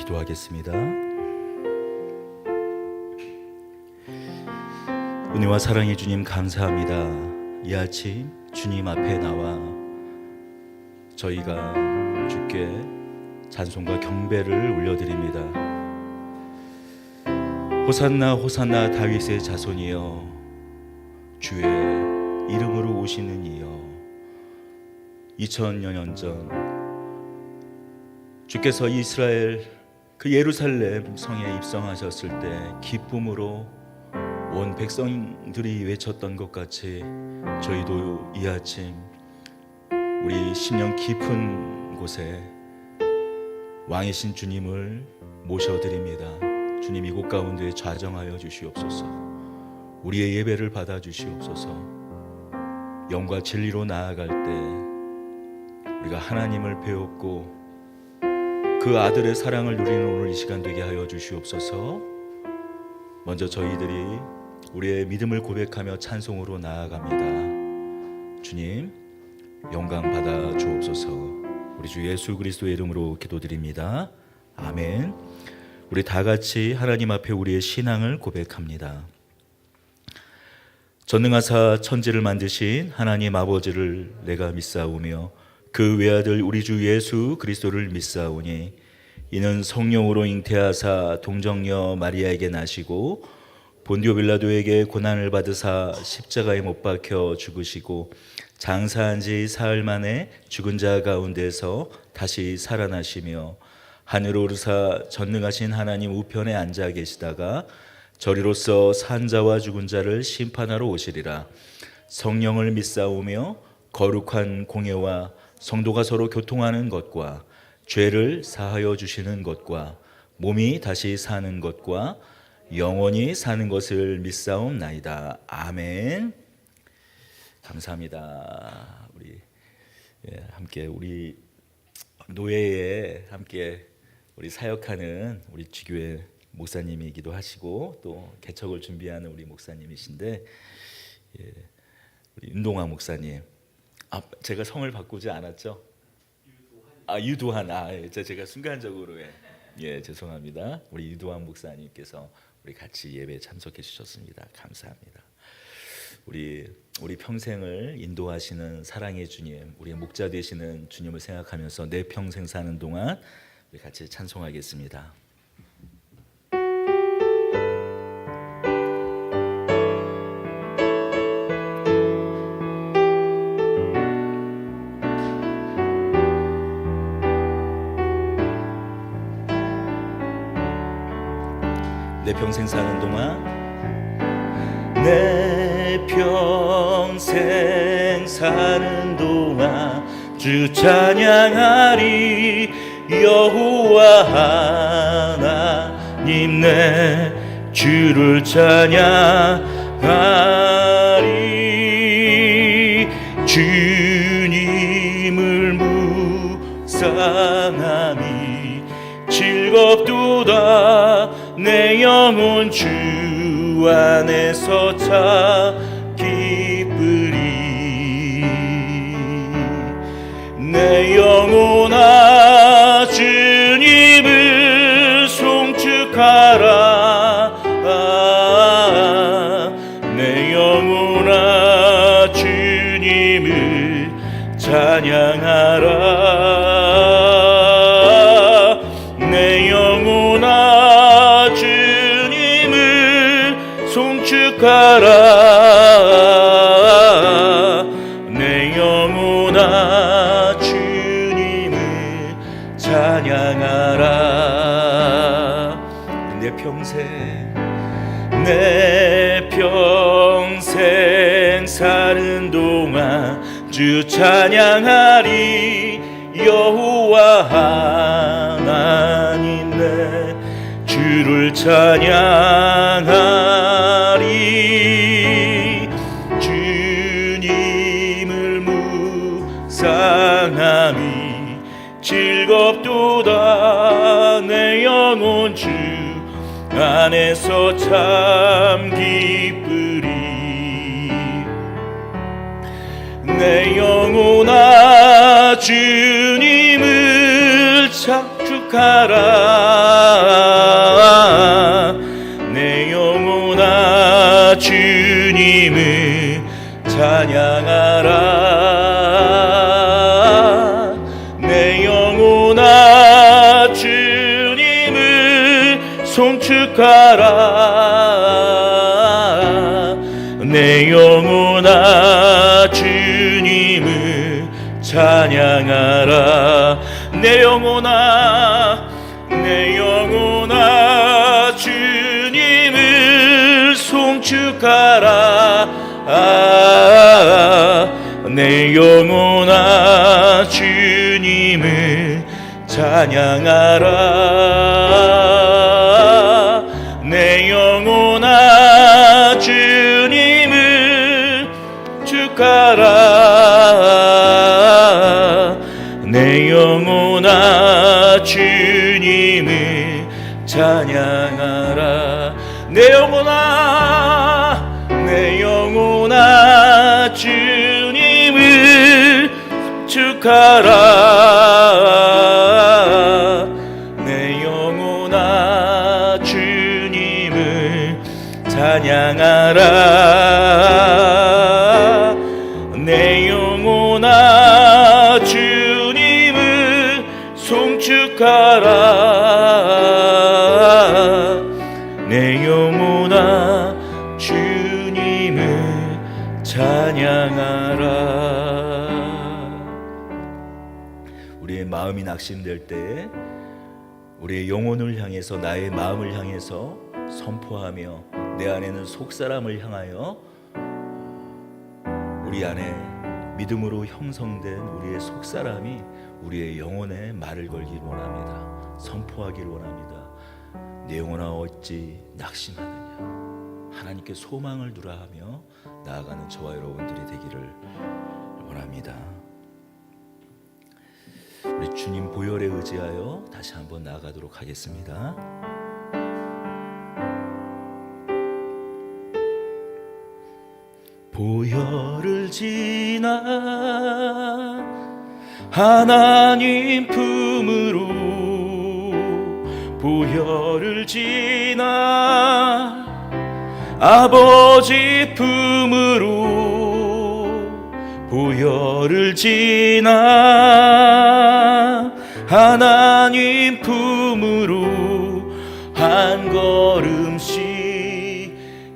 기도하겠습니다. 은혜와 사랑의 주님 감사합니다. 이 아침 주님 앞에 나와 저희가 주께 찬송과 경배를 올려드립니다. 호산나 호산나 다윗의 자손이여, 주의 이름으로 오시는 이여. 2000여 년 전 주께서 이스라엘 그 예루살렘 성에 입성하셨을 때 기쁨으로 온 백성들이 외쳤던 것 같이 저희도 이 아침 우리 심령 깊은 곳에 왕이신 주님을 모셔드립니다. 주님, 이곳 가운데 좌정하여 주시옵소서. 우리의 예배를 받아 주시옵소서. 영과 진리로 나아갈 때 우리가 하나님을 배웠고 그 아들의 사랑을 누리는 오늘 이 시간 되게 하여 주시옵소서. 먼저 저희들이 우리의 믿음을 고백하며 찬송으로 나아갑니다. 주님, 영광 받아 주옵소서. 우리 주 예수 그리스도의 이름으로 기도드립니다. 아멘. 우리 다 같이 하나님 앞에 우리의 신앙을 고백합니다. 전능하사 천지를 만드신 하나님 아버지를 내가 믿사오며 그 외아들 우리 주 예수 그리스도를 믿사오니 이는 성령으로 잉태하사 동정녀 마리아에게 나시고 본디오 빌라도에게 고난을 받으사 십자가에 못 박혀 죽으시고 장사한 지 사흘 만에 죽은 자 가운데서 다시 살아나시며 하늘 오르사 전능하신 하나님 우편에 앉아 계시다가 저리로서 산 자와 죽은 자를 심판하러 오시리라. 성령을 믿사오며 거룩한 공예와 성도가 서로 교통하는 것과 죄를 사하여 주시는 것과 몸이 다시 사는 것과 영원히 사는 것을 믿사옵나이다. 아멘. 감사합니다. 우리 함께 우리 노예에 함께 우리 사역하는 우리 지교회 목사님이기도 하시고 또 개척을 준비하는 우리 목사님이신데 우리 윤동환 목사님. 제가 성을 바꾸지 않았죠? 유도한. 제가 순간적으로 죄송합니다. 우리 유도한 목사님께서 우리 같이 예배에 참석해 주셨습니다. 감사합니다. 우리 평생을 인도하시는 사랑의 주님, 우리의 목자 되시는 주님을 생각하면서 내 평생 사는 동안 우리 같이 찬송하겠습니다. 내 평생 사는 동안 내 평생 사는 동안 주 찬양하리. 여호와 하나님 내 주를 찬양하리. 주님을 묵상하니 즐겁도다. 내 영혼 주 안에서 참 기쁘리. 내 영혼아 주님을 송축하라. 내 영혼아 주님을 찬양하라. 내 영혼아 주님을 송축하라. 내 영혼아 주님을 찬양하라. 내 평생 사는 동안 주 찬양하리. 여호와 하나님 내 주를 찬양하리. 주님을 묵상하니 즐겁도다. 내 영혼 주 안에서 참 기쁘리. 내 영혼아 주님을 송축하라. 내 영혼아 주님을 찬양하라. 내 영혼아 주님을 송축하라. 내 영혼아 주님을 찬양하라. 내 영혼아 주님을 송축하라. 내 영혼아 주님을 찬양하라. 내 영혼아 주님을 축하라. 내 영혼아 주님을 찬양하라. 내 영혼아 주님을 축하라. 내 영혼아 주님을 찬양하라. 내 영혼아 주님을 송축하라. 내 영혼아 주님을 찬양하라. 우리의 마음이 낙심될 때 우리의 영혼을 향해서, 나의 마음을 향해서 선포하며 내 안에는 속사람을 향하여 우리 안에 믿음으로 형성된 우리의 속사람이 우리의 영혼에 말을 걸길 원합니다. 선포하길 원합니다. 내 영혼아 어찌 낙심하느냐, 하나님께 소망을 두라 하며 나아가는 저와 여러분들이 되기를 원합니다. 우리 주님 보혈에 의지하여 다시 한번 나아가도록 하겠습니다. 보혈을 지나 하나님 품으로, 보혈을 지나 아버지 품으로, 보혈을 지나 하나님 품으로 한 걸음씩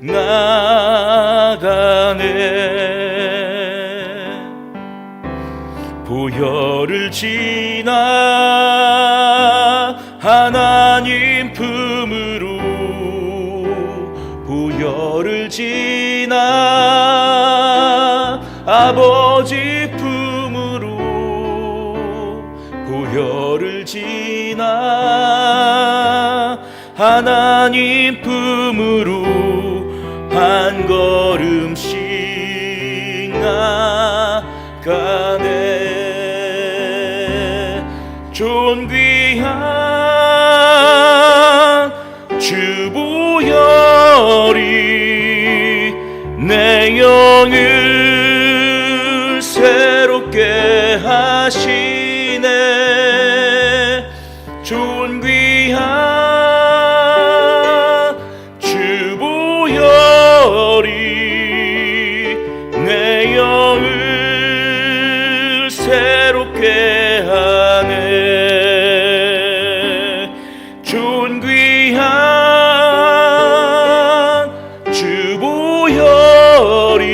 나가네. 보혈을 지나 하나님 품으로, 보혈을 지나 아버지 품으로, 보혈을 지나 하나님 품으로 한 걸음씩 나가네. 존귀한 주 보혈이 내 영을 새롭게 하시네. 존귀한 주 보혈이 내 영을 새롭게 하네. 존귀한 주 보혈이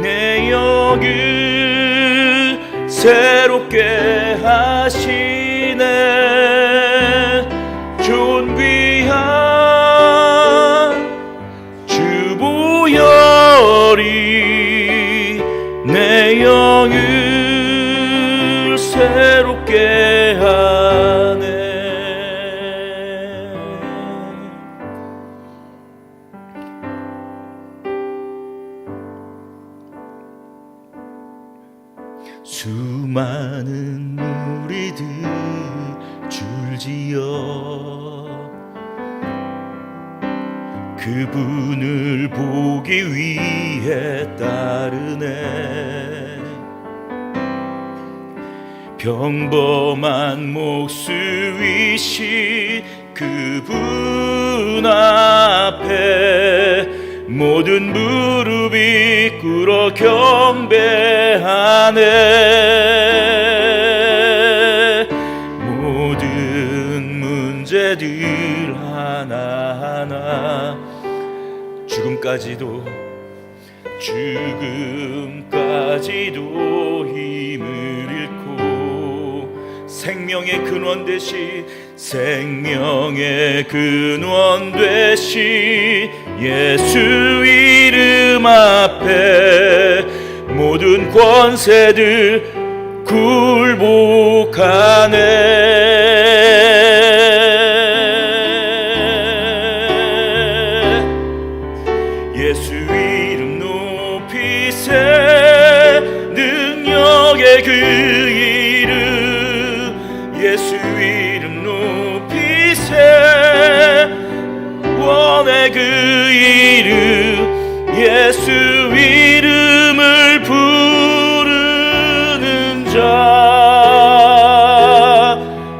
내 영을 새롭게 하시네. 존귀한 주 보혈이 내 영을 새롭게 하네. 수많은 무리들 줄지어 그분을 보기 위해 따르네. 평범한 목수이신 그분 앞에 모든 무릎이 꿇어 경배하네. 모든 문제들 하나하나 죽음까지도 힘을 잃고 생명의 근원 되신 예수 이름 앞에 모든 권세들 굴복하네. 예수 이름 높이세. 능력의 그 이름 예수 이름 높이세. 원의 그 이름 예수 이름을 부르는 자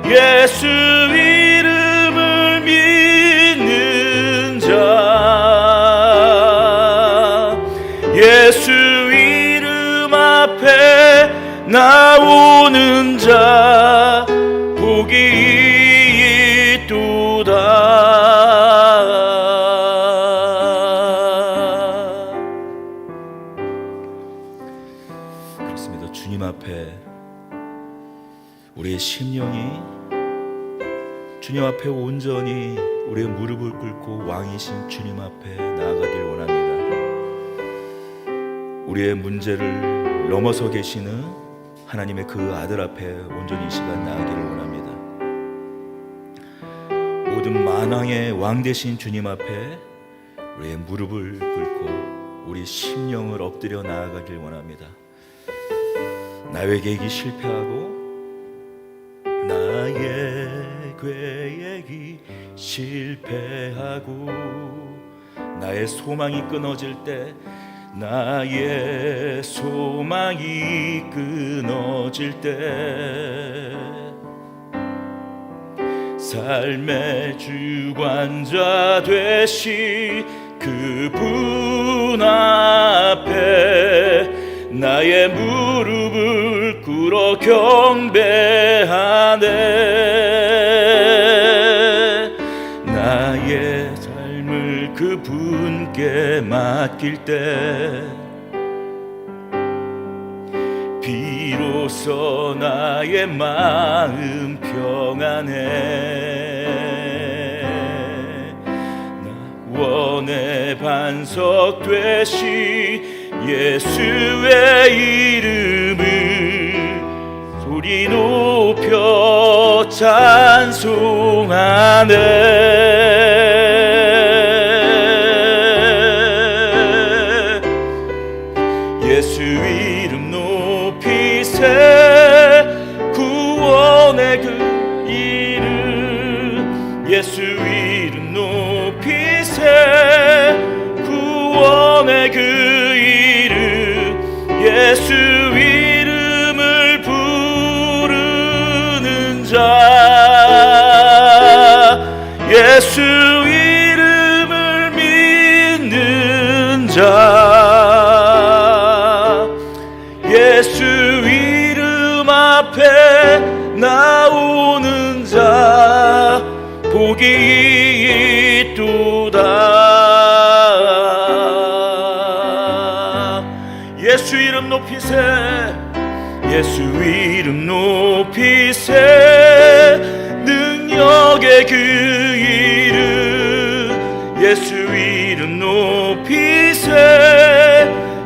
예수 이름을 믿는 자 예수 이름 앞에 나오는 자 복이 있도다. 그렇습니다. 주님 앞에 우리의 심령이 주님 앞에 온전히 우리의 무릎을 꿇고 왕이신 주님 앞에 나아가길 원합니다. 우리의 문제를 넘어서 계시는 하나님의 그 아들 앞에 온전히 이 시간 나아가기를 원합니다. 모든 만왕의 왕 되신 주님 앞에 우리의 무릎을 꿇고 우리 심령을 엎드려 나아가길 원합니다. 나의 계획이 실패하고 나의 계획이 실패하고 나의 소망이 끊어질 때 나의 소망이 끊어질 때 삶의 주관자 되시 그분 앞에 나의 무릎을 꿇어 경배하네. 나의 삶을 그분께 맡길 때 비로소 나의 마음 평안해. 나 원의 반석 되시 예수의 이름을 소리 높여 찬송하네. 예수 이름 높이세. 구원의 그 이름 예수 이름 높이세. 구원의 그 예수 이름을 부르는 자 예수 이름을 믿는 자 예수 이름 앞에 나오는 자 복이 있도다. 예수 이름 높이세. 예수 이름 높이세. 능력의 그 이름 예수 이름 높이세.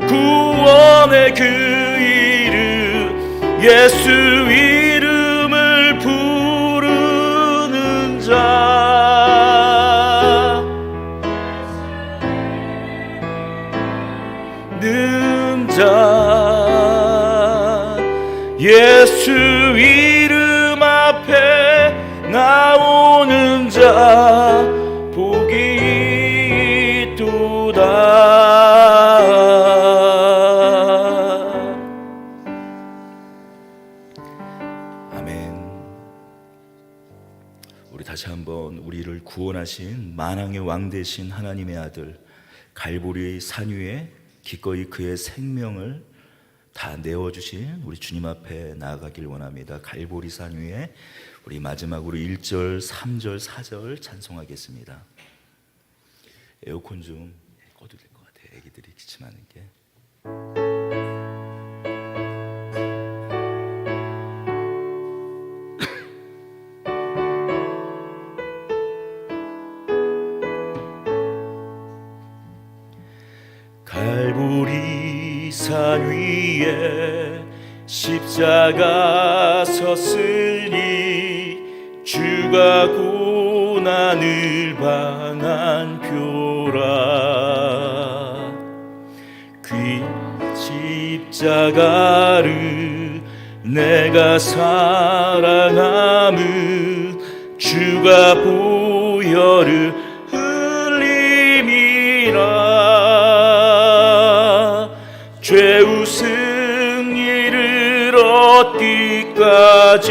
구원의 그 이름 예수 이름을 부르는 자 는 자 예수 이름 앞에 나오는 자 복이 있도다. 다시 한번 우리를 구원하신 만왕의 왕 되신 하나님의 아들 갈보리 산 위에 기꺼이 그의 생명을 다 내어주신 우리 주님 앞에 나아가길 원합니다. 갈보리 산 위에 우리 마지막으로 1절, 3절, 4절 찬송하겠습니다. 에어컨 좀 꺼도 될 것 같아요. 애기들이 기침하는 게. 갈보리 산 위에 십자가 섰으니 주가 고난을 당한 표라. 그 십자가를 내가 사랑함은 주가 보혈을 흘림이라. 죄우 승리를 얻기까지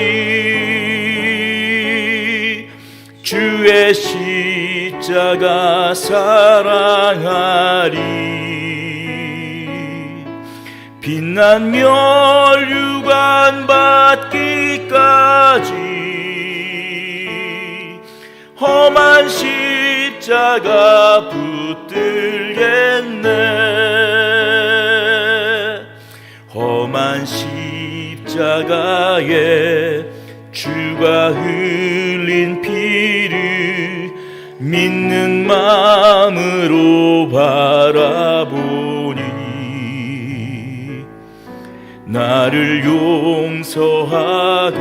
주의 십자가 사랑하리. 빛난 멸류관 받기까지 험한 십자가 붙들겠네. 험한 십자가에 주가 흘린 피를 믿는 마음으로 바라보니 나를 용서하고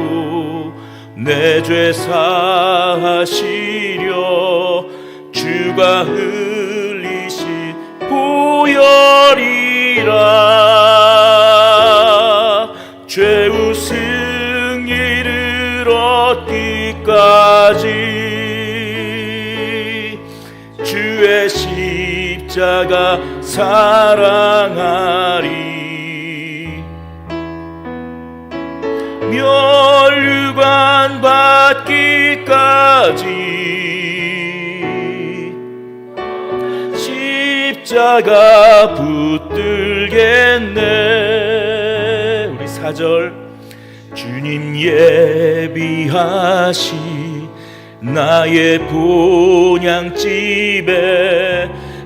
내 죄 사하시려 주가 흘리신 보혈이라. 죄우 승리를 얻기까지 주의 십자가 사랑하리. 멸류관 받기까지 십자가 붙들겠네. 우리 4절 주님 예비하시 나의 본향집에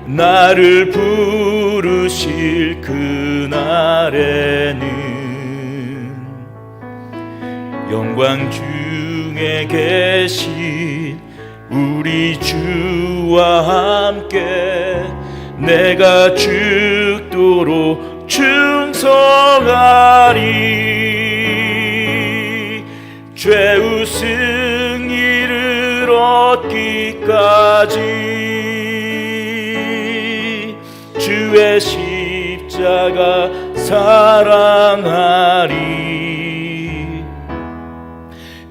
나를 부르실 그날에는 영광 중에 계신 우리 주와 함께 내가 죽도록 충성하리. 죄우 승리를 얻기까지 주의 십자가 사랑하리.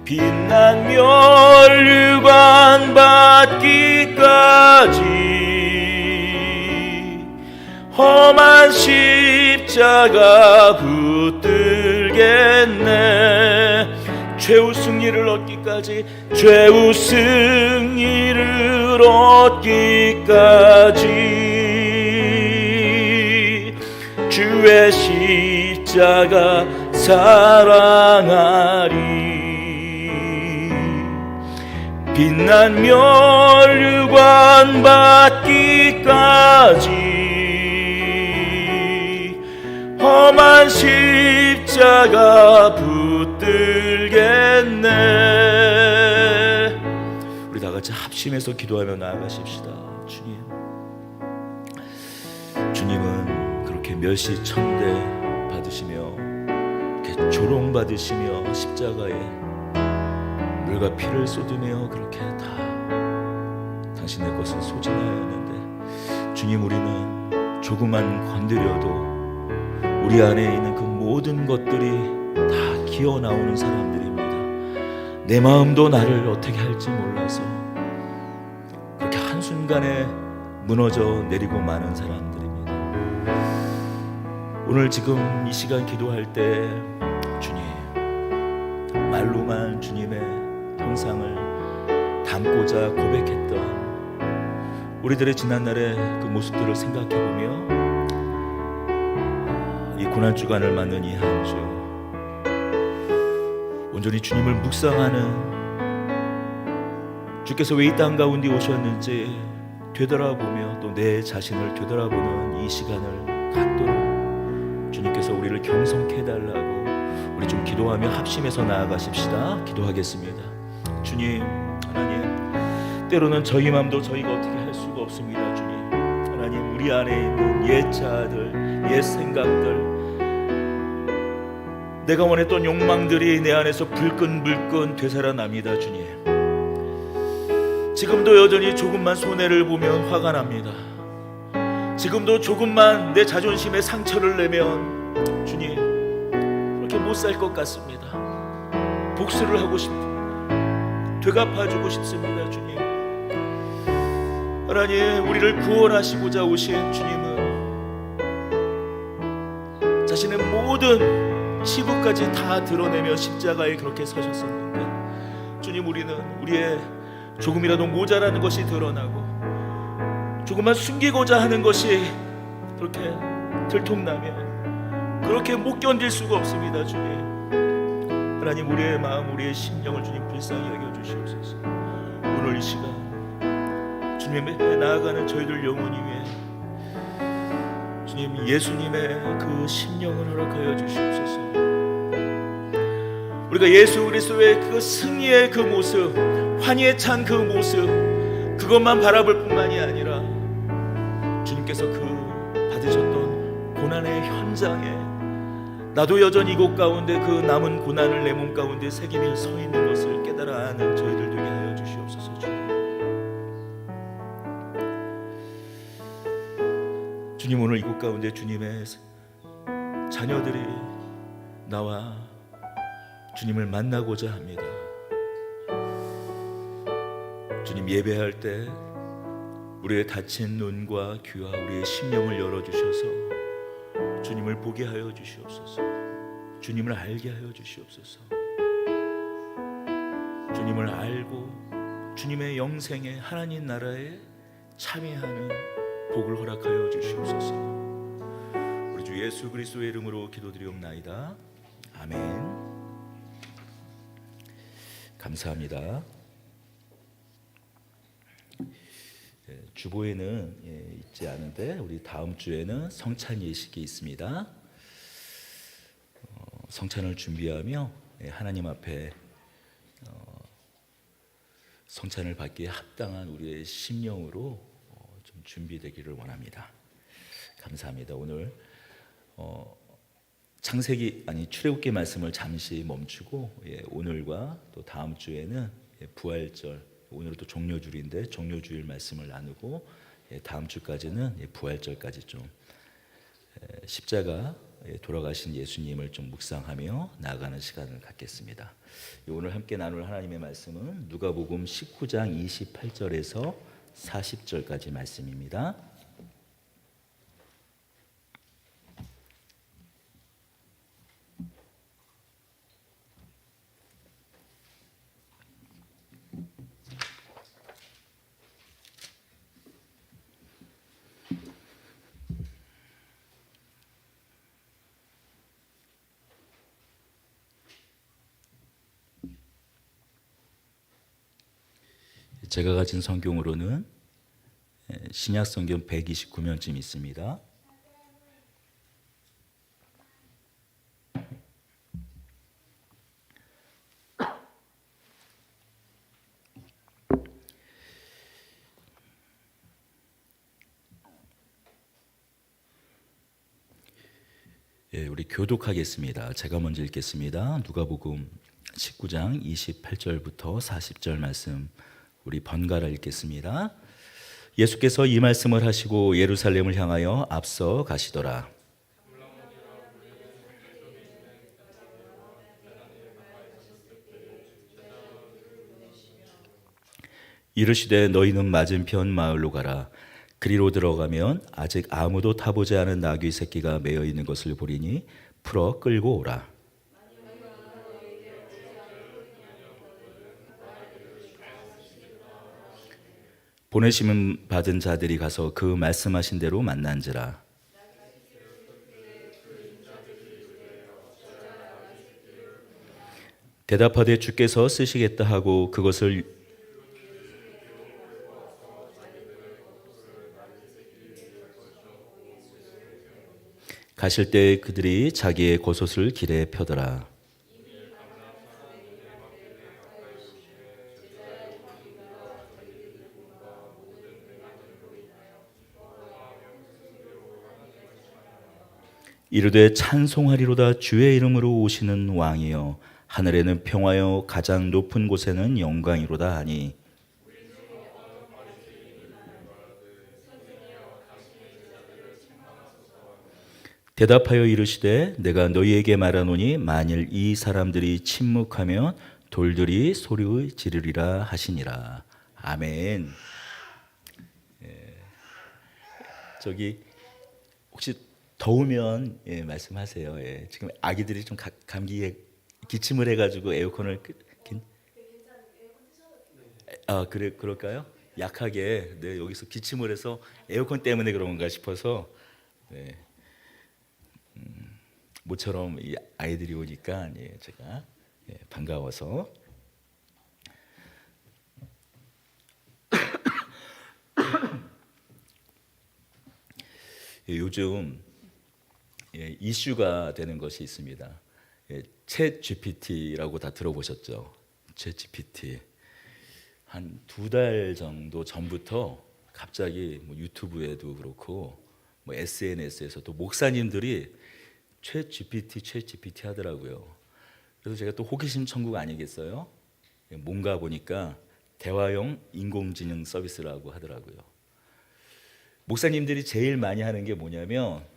빛난 멸류관 받기까지 험한 십자가 붙들겠네. 죄우 승리를 얻기까지 죄우 승리를 얻기까지 주의 십자가 사랑하리. 빛난 멸류관 받기까지 험한 십자가 붙들겠네. 우리 다 같이 합심해서 기도하며 나아가십시다. 주님은 그렇게 멸시천대 받으시며 이렇게 조롱받으시며 십자가에 물과 피를 쏟으며 그렇게 다 당신의 것을 소진하였는데, 주님, 우리는 조금만 건드려도 우리 안에 있는 그 모든 것들이 다 기어 나오는 사람들입니다. 내 마음도 나를 어떻게 할지 몰라서 그렇게 한순간에 무너져 내리고 마는 사람들입니다. 오늘 지금 이 시간 기도할 때 주님, 말로만 주님의 형상을 다 담고자 고백했던 우리들의 지난날의 그 모습들을 생각해보며 이 고난주간을 맞는 이 한 주 온전히 주님을 묵상하는, 주께서 왜 이 땅 가운데 오셨는지 되돌아보며 또 내 자신을 되돌아보는 이 시간을 갖도록 주님께서 우리를 경성케 해달라고 우리 좀 기도하며 합심해서 나아가십시다. 기도하겠습니다. 주님, 하나님, 때로는 저희 마음도 저희가 어떻게 할 수가 없습니다. 주님, 하나님, 우리 안에 있는 옛 자아들, 옛 생각들, 내가 원했던 욕망들이 내 안에서 불끈불끈 되살아납니다. 주님, 지금도 여전히 조금만 손해를 보면 화가 납니다. 지금도 조금만 내 자존심에 상처를 내면 주님, 그렇게 못 살 것 같습니다. 복수를 하고 싶습니다. 되갚아주고 싶습니다. 주님, 하나님, 우리를 구원하시고자 오신 주님은 자신의 모든 치부까지 다 드러내며 십자가에 그렇게 서셨었는데, 주님, 우리는 우리의 조금이라도 모자라는 것이 드러나고 조금만 숨기고자 하는 것이 그렇게 들통나면 그렇게 못 견딜 수가 없습니다. 주님, 하나님, 우리의 마음, 우리의 심령을 주님 불쌍히 여겨주시옵소서. 오늘 이 시간 주님 앞에 나아가는 저희들 영혼이 위해 주님, 예수님의 그 심령을 허락하여 주시옵소서. 우리가 예수 그리스도의 그 승리의 그 모습, 환희에 찬 그 모습, 그것만 바라볼 뿐만이 아니라 주님께서 그 받으셨던 고난의 현장에 나도 여전히 이곳 가운데 그 남은 고난을 내 몸 가운데 새기며 서 있는 것을 깨달아 아는 저희들 되게 하여 주시옵소서. 주님, 오늘 이곳 가운데 주님의 자녀들이 나와 주님을 만나고자 합니다. 주님, 예배할 때 우리의 다친 눈과 귀와 우리의 심령을 열어주셔서 주님을 보게 하여 주시옵소서. 주님을 알게 하여 주시옵소서. 주님을 알고 주님의 영생에, 하나님 나라에 참여하는 복을 허락하여 주시옵소서. 우리 주 예수 그리스도의 이름으로 기도드리옵나이다. 아멘. 감사합니다. 주보에는 있지 않은데 우리 다음 주에는 성찬 예식이 있습니다. 성찬을 준비하며 하나님 앞에 성찬을 받기에 합당한 우리의 심령으로 좀 준비되기를 원합니다. 감사합니다. 오늘 출애굽기 말씀을 잠시 멈추고 오늘과 또 다음 주에는 부활절, 오늘은 또 종료주일인데 종료주일 말씀을 나누고 다음 주까지는 부활절까지 좀 십자가 돌아가신 예수님을 좀 묵상하며 나아가는 시간을 갖겠습니다. 오늘 함께 나눌 하나님의 말씀은 누가복음 19장 28절에서 40절까지 말씀입니다. 제가 가진 성경으로는 신약 성경 129면쯤 있습니다. 우리 교독하겠습니다. 제가 먼저 읽겠습니다. 누가복음 19장 28절부터 40절 말씀 우리 번갈아 읽겠습니다. 예수께서 이 말씀을 하시고 예루살렘을 향하여 앞서 가시더라. 이르시되 너희는 맞은편 마을로 가라. 그리로 들어가면 아직 아무도 타보지 않은 나귀 새끼가 매어 있는 것을 보리니 풀어 끌고 오라. 보내심은 받은 자들이 가서 그 말씀하신 대로 만난지라. 대답하되 주께서 쓰시겠다 하고 그것을 가실 때 그들이 자기의 겉옷을 길에 펴더라. 이르되 찬송하리로다 주의 이름으로 오시는 왕이여 하늘에는 평화여 가장 높은 곳에는 영광이로다 하니 대답하여 이르시되 내가 너희에게 말하노니 만일 이 사람들이 침묵하면 돌들이 소리 지르리라 하시니라. 아멘. 저기 혹시 더우면 말씀하세요. 지금 아기들이 좀 감기에 기침을 해가지고 에어컨을 그럴까요? 약하게 여기서 기침을 해서 에어컨 때문에 그런가 싶어서 모처럼 이 아이들이 오니까 제가 반가워서 요즘 이슈가 되는 것이 있습니다. 챗 GPT라고 다 들어보셨죠? 챗 GPT 한 2달 정도 전부터 갑자기 뭐 유튜브에도 그렇고 뭐 SNS에서도 목사님들이 챗 GPT 하더라고요. 그래서 제가 또 호기심 천국 아니겠어요? 뭔가 보니까 대화형 인공지능 서비스라고 하더라고요. 목사님들이 제일 많이 하는 게 뭐냐면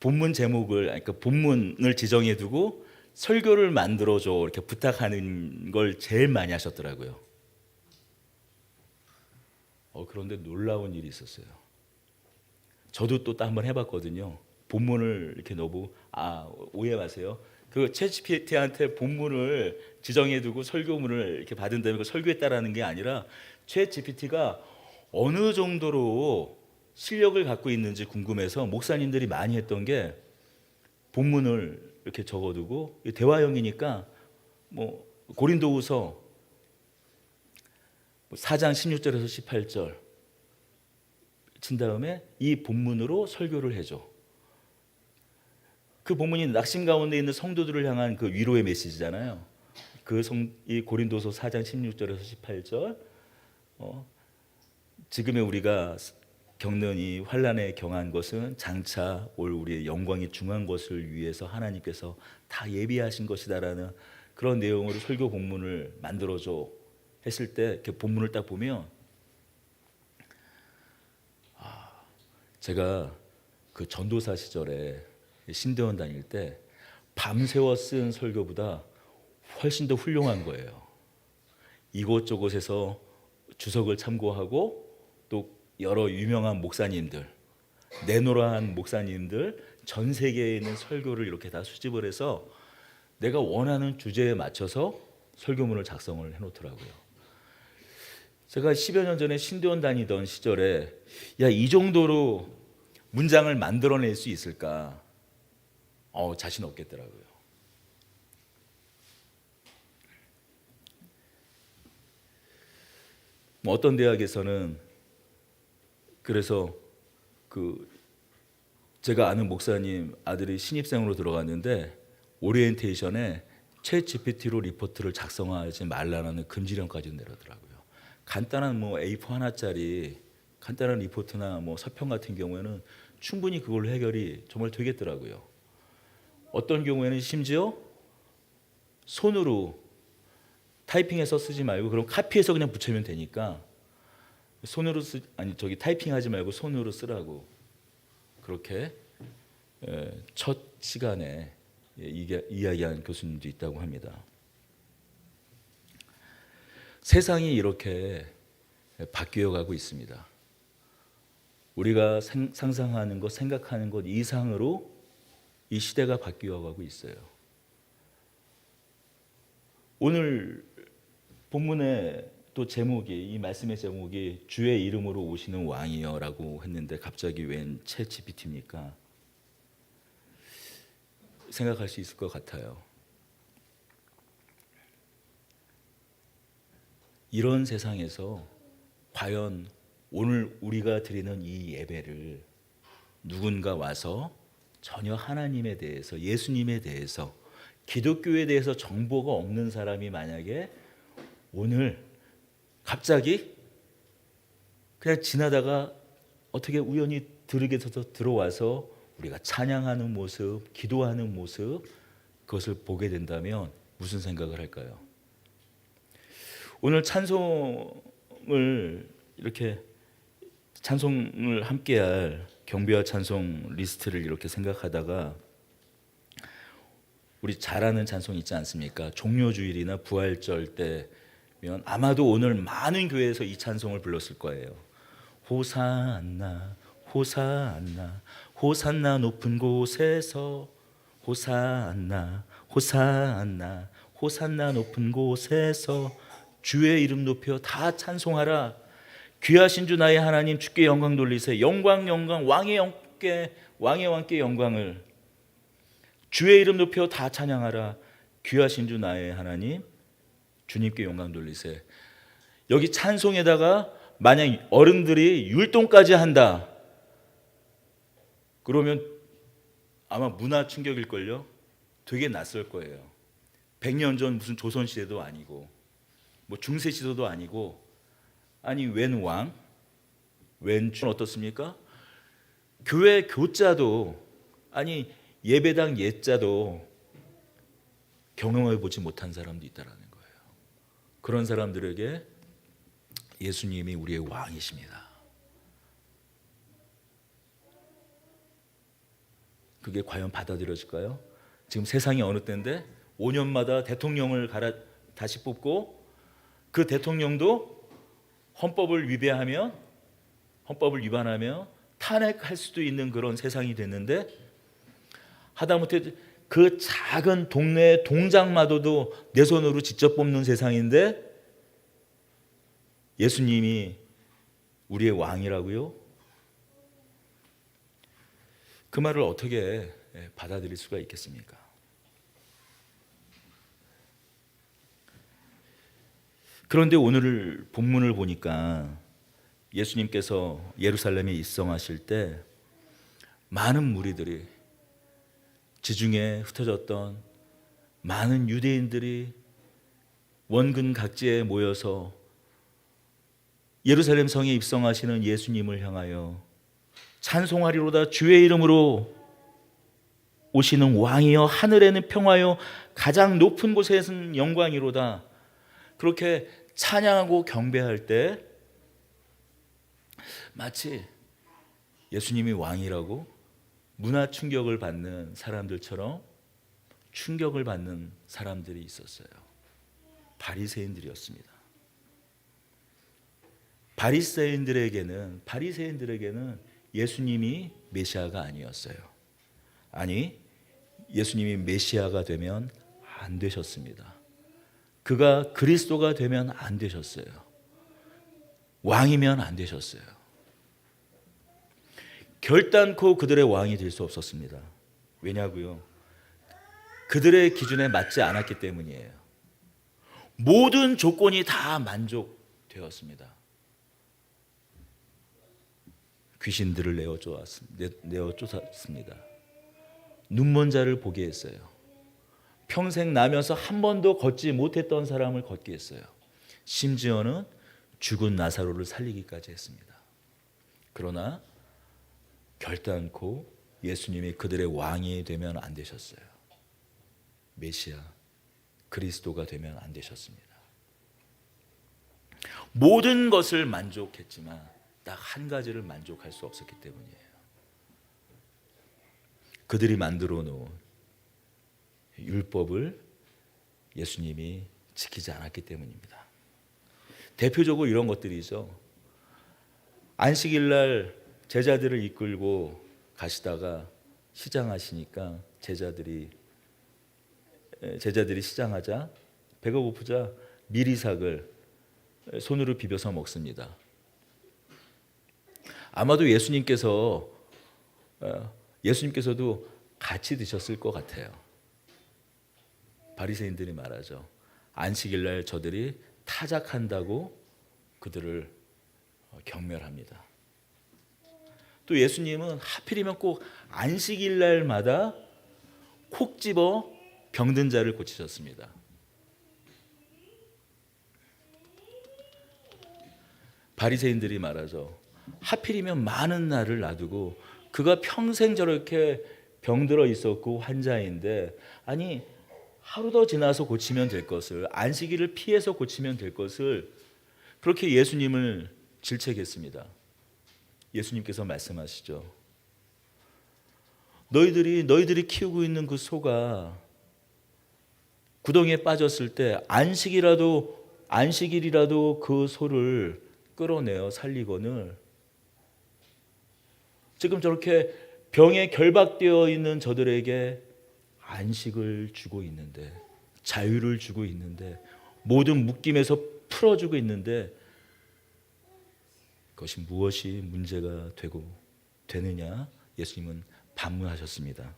본문 제목을, 그러니까 본문을 지정해 두고 설교를 만들어줘 이렇게 부탁하는 걸 제일 많이 하셨더라고요. 그런데 놀라운 일이 있었어요. 저도 또 한번 해봤거든요. 본문을 이렇게 넣고 오해 마세요. 그 챗GPT한테 본문을 지정해 두고 설교문을 이렇게 받은 다음에 그 설교했다라는 게 아니라 챗GPT가 어느 정도로 실력을 갖고 있는지 궁금해서 목사님들이 많이 했던 게 본문을 이렇게 적어두고 대화형이니까 뭐 고린도후서 4장 16절에서 18절 친 다음에 이 본문으로 설교를 해줘. 그 본문이 낙심 가운데 있는 성도들을 향한 그 위로의 메시지잖아요. 이 고린도서 4장 16절에서 18절 지금의 우리가 겪는 이 환난에 경한 것은 장차 올 우리의 영광이 중한 것을 위해서 하나님께서 다 예비하신 것이다라는 그런 내용으로 설교 본문을 만들어줘 했을 때 이렇게 본문을 딱 보면 제가 그 전도사 시절에 신대원 다닐 때 밤새워 쓴 설교보다 훨씬 더 훌륭한 거예요. 이곳저곳에서 주석을 참고하고 또 여러 유명한 목사님들, 내노라한 목사님들 전 세계에 있는 설교를 이렇게 다 수집을 해서 내가 원하는 주제에 맞춰서 설교문을 작성을 해놓더라고요. 제가 10여 년 전에 신대원 다니던 시절에 이 정도로 문장을 만들어낼 수 있을까? 자신 없겠더라고요. 뭐 어떤 대학에서는 그래서 제가 아는 목사님 아들이 신입생으로 들어갔는데 오리엔테이션에 챗 GPT로 리포트를 작성하지 말라는 금지령까지 내려더라고요. 간단한 뭐 A4 하나짜리 간단한 리포트나 뭐 서평 같은 경우에는 충분히 그걸로 해결이 정말 되겠더라고요. 어떤 경우에는 심지어 손으로 타이핑해서 쓰지 말고 그럼 카피해서 그냥 붙이면 되니까 타이핑하지 말고 손으로 쓰라고 그렇게 첫 시간에 이야기한 교수님도 있다고 합니다. 세상이 이렇게 바뀌어 가고 있습니다. 우리가 상상하는 것, 생각하는 것 이상으로 이 시대가 바뀌어 가고 있어요. 오늘 본문에 또 제목이 이 말씀의 제목이 주의 이름으로 오시는 왕이여라고 했는데 갑자기 웬 챗 GPT입니까? 생각할 수 있을 것 같아요. 이런 세상에서 과연 오늘 우리가 드리는 이 예배를 누군가 와서 전혀 하나님에 대해서, 예수님에 대해서, 기독교에 대해서 정보가 없는 사람이 만약에 오늘 갑자기 그냥 지나다가 어떻게 우연히 들으게 돼서 들어와서 우리가 찬양하는 모습, 기도하는 모습, 그것을 보게 된다면 무슨 생각을 할까요? 오늘 찬송을 이렇게 찬송을 함께할 경배와 찬송 리스트를 이렇게 생각하다가 우리 잘 아는 찬송 있지 않습니까? 종료주일이나 부활절 때면 아마도 오늘 많은 교회에서 이 찬송을 불렀을 거예요. 호산나 호산나 호산나 높은 곳에서 호산나 호산나 호산나 높은 곳에서 주의 이름 높여 다 찬송하라. 귀하신 주 나의 하나님 주께 영광 돌리세. 영광 영광 왕의 왕께 영광을. 주의 이름 높여 다 찬양하라. 귀하신 주 나의 하나님 주님께 영광 돌리세. 여기 찬송에다가 만약 어른들이 율동까지 한다 그러면 아마 문화 충격일걸요. 되게 낯설 거예요. 100년 전 무슨 조선시대도 아니고 뭐 중세시대도 아니고, 아니 웬 왕? 웬 주 어떻습니까? 교회 교자도, 아니 예배당 예자도 경험해 보지 못한 사람도 있다라는 거예요. 그런 사람들에게 예수님이 우리의 왕이십니다. 그게 과연 받아들여질까요? 지금 세상이 어느 때인데 5년마다 대통령을 다시 뽑고 그 대통령도 헌법을 위반하며 탄핵할 수도 있는 그런 세상이 됐는데, 하다못해 그 작은 동네 동장마저도 내 손으로 직접 뽑는 세상인데 예수님이 우리의 왕이라고요? 그 말을 어떻게 받아들일 수가 있겠습니까? 그런데 오늘 본문을 보니까 예수님께서 예루살렘에 입성하실 때 많은 무리들이, 지중해 흩어졌던 많은 유대인들이 원근 각지에 모여서 예루살렘 성에 입성하시는 예수님을 향하여 찬송하리로다. 주의 이름으로 오시는 왕이여 하늘에는 평화여 가장 높은 곳에는 영광이로다. 그렇게 찬양하고 경배할 때 마치 예수님이 왕이라고 문화 충격을 받는 사람들처럼 충격을 받는 사람들이 있었어요. 바리새인들이었습니다. 바리새인들에게는 예수님이 메시아가 아니었어요. 아니, 예수님이 메시아가 되면 안 되셨습니다. 그가 그리스도가 되면 안 되셨어요. 왕이면 안 되셨어요. 결단코 그들의 왕이 될 수 없었습니다. 왜냐고요? 그들의 기준에 맞지 않았기 때문이에요. 모든 조건이 다 만족되었습니다. 귀신들을 내어 쫓았습니다. 눈먼 자를 보게 했어요. 평생 나면서 한 번도 걷지 못했던 사람을 걷게 했어요. 심지어는 죽은 나사로를 살리기까지 했습니다. 그러나 결단코 예수님이 그들의 왕이 되면 안 되셨어요. 메시아, 그리스도가 되면 안 되셨습니다. 모든 것을 만족했지만 딱 한 가지를 만족할 수 없었기 때문이에요. 그들이 만들어 놓은 율법을 예수님이 지키지 않았기 때문입니다. 대표적으로 이런 것들이죠. 안식일 날 제자들을 이끌고 가시다가 시장하시니까 제자들이 시장하자 배가 고프자 미리삭을 손으로 비벼서 먹습니다. 아마도 예수님께서도 같이 드셨을 것 같아요. 바리새인들이 말하죠. 안식일날 저들이 타작한다고 그들을 경멸합니다. 또 예수님은 하필이면 꼭 안식일날마다 콕 집어 병든 자를 고치셨습니다. 바리새인들이 말하죠. 하필이면 많은 날을 놔두고 그가 평생 저렇게 병들어 있었고 환자인데, 아니 하루 더 지나서 고치면 될 것을, 안식일을 피해서 고치면 될 것을 그렇게 예수님을 질책했습니다. 예수님께서 말씀하시죠. 너희들이 키우고 있는 그 소가 구덩이에 빠졌을 때 안식일이라도 그 소를 끌어내어 살리거늘 지금 저렇게 병에 결박되어 있는 저들에게 안식을 주고 있는데, 자유를 주고 있는데, 모든 묶임에서 풀어주고 있는데 그것이 무엇이 문제가 되느냐? 예수님은 반문하셨습니다.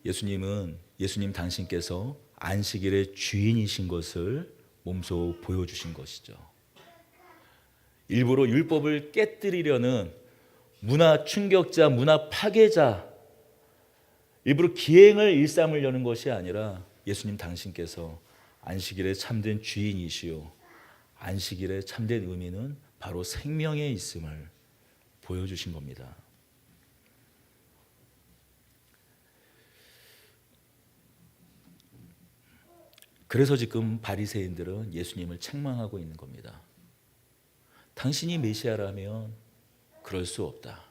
예수님 당신께서 안식일의 주인이신 것을 몸소 보여주신 것이죠. 일부러 율법을 깨뜨리려는 문화 충격자, 문화 파괴자, 일부러 기행을 일삼으려는 것이 아니라 예수님 당신께서 안식일의 참된 주인이시요, 안식일의 참된 의미는 바로 생명에 있음을 보여주신 겁니다. 그래서 지금 바리새인들은 예수님을 책망하고 있는 겁니다. 당신이 메시아라면 그럴 수 없다.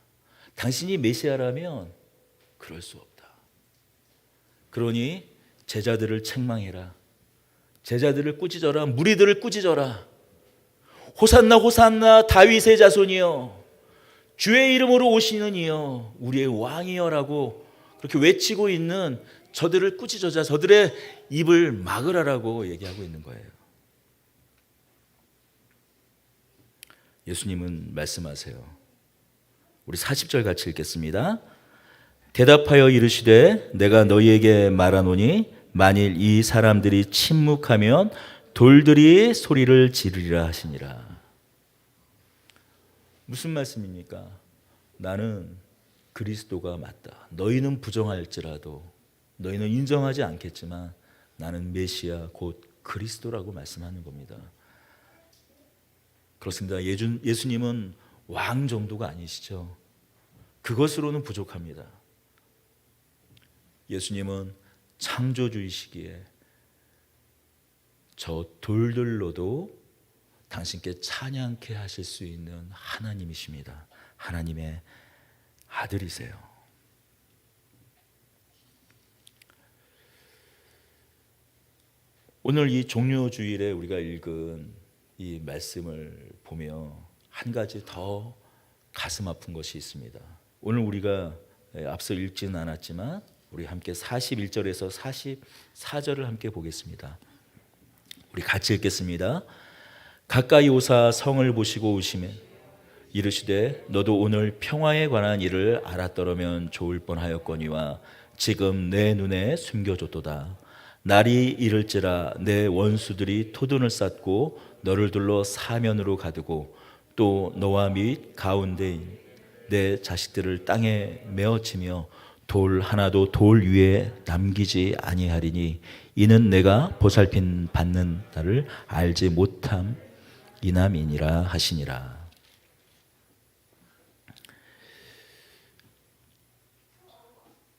당신이 메시아라면 그럴 수 없다. 그러니 제자들을 책망해라. 제자들을 꾸짖어라. 무리들을 꾸짖어라. 호산나 호산나 다윗의 자손이여, 주의 이름으로 오시는 이여, 우리의 왕이여라고 그렇게 외치고 있는 저들을 꾸짖어자. 저들의 입을 막으라라고 얘기하고 있는 거예요. 예수님은 말씀하세요. 우리 40절 같이 읽겠습니다. 대답하여 이르시되 내가 너희에게 말하노니 만일 이 사람들이 침묵하면 돌들이 소리를 지르리라 하시니라. 무슨 말씀입니까? 나는 그리스도가 맞다. 너희는 부정할지라도, 너희는 인정하지 않겠지만 나는 메시아 곧 그리스도라고 말씀하는 겁니다. 그렇습니다. 예수님은 왕 정도가 아니시죠. 그것으로는 부족합니다. 예수님은 창조주이시기에 저 돌들로도 당신께 찬양케 하실 수 있는 하나님이십니다. 하나님의 아들이세요. 오늘 이 종료주일에 우리가 읽은 이 말씀을 보며 한 가지 더 가슴 아픈 것이 있습니다. 오늘 우리가 앞서 읽지는 않았지만 우리 함께 41절에서 44절을 함께 보겠습니다. 우리 같이 읽겠습니다. 가까이 오사 성을 보시고 오시매 이르시되 너도 오늘 평화에 관한 일을 알았더라면 좋을 뻔하였거니와 지금 내 눈에 숨겨졌도다. 날이 이를지라 내 원수들이 토둔을 쌓고 너를 둘러 사면으로 가두고 또 너와 및 가운데인 내 자식들을 땅에 메어치며 돌 하나도 돌 위에 남기지 아니하리니 이는 내가 보살핌 받는 날을 알지 못함 이남이니라 하시니라.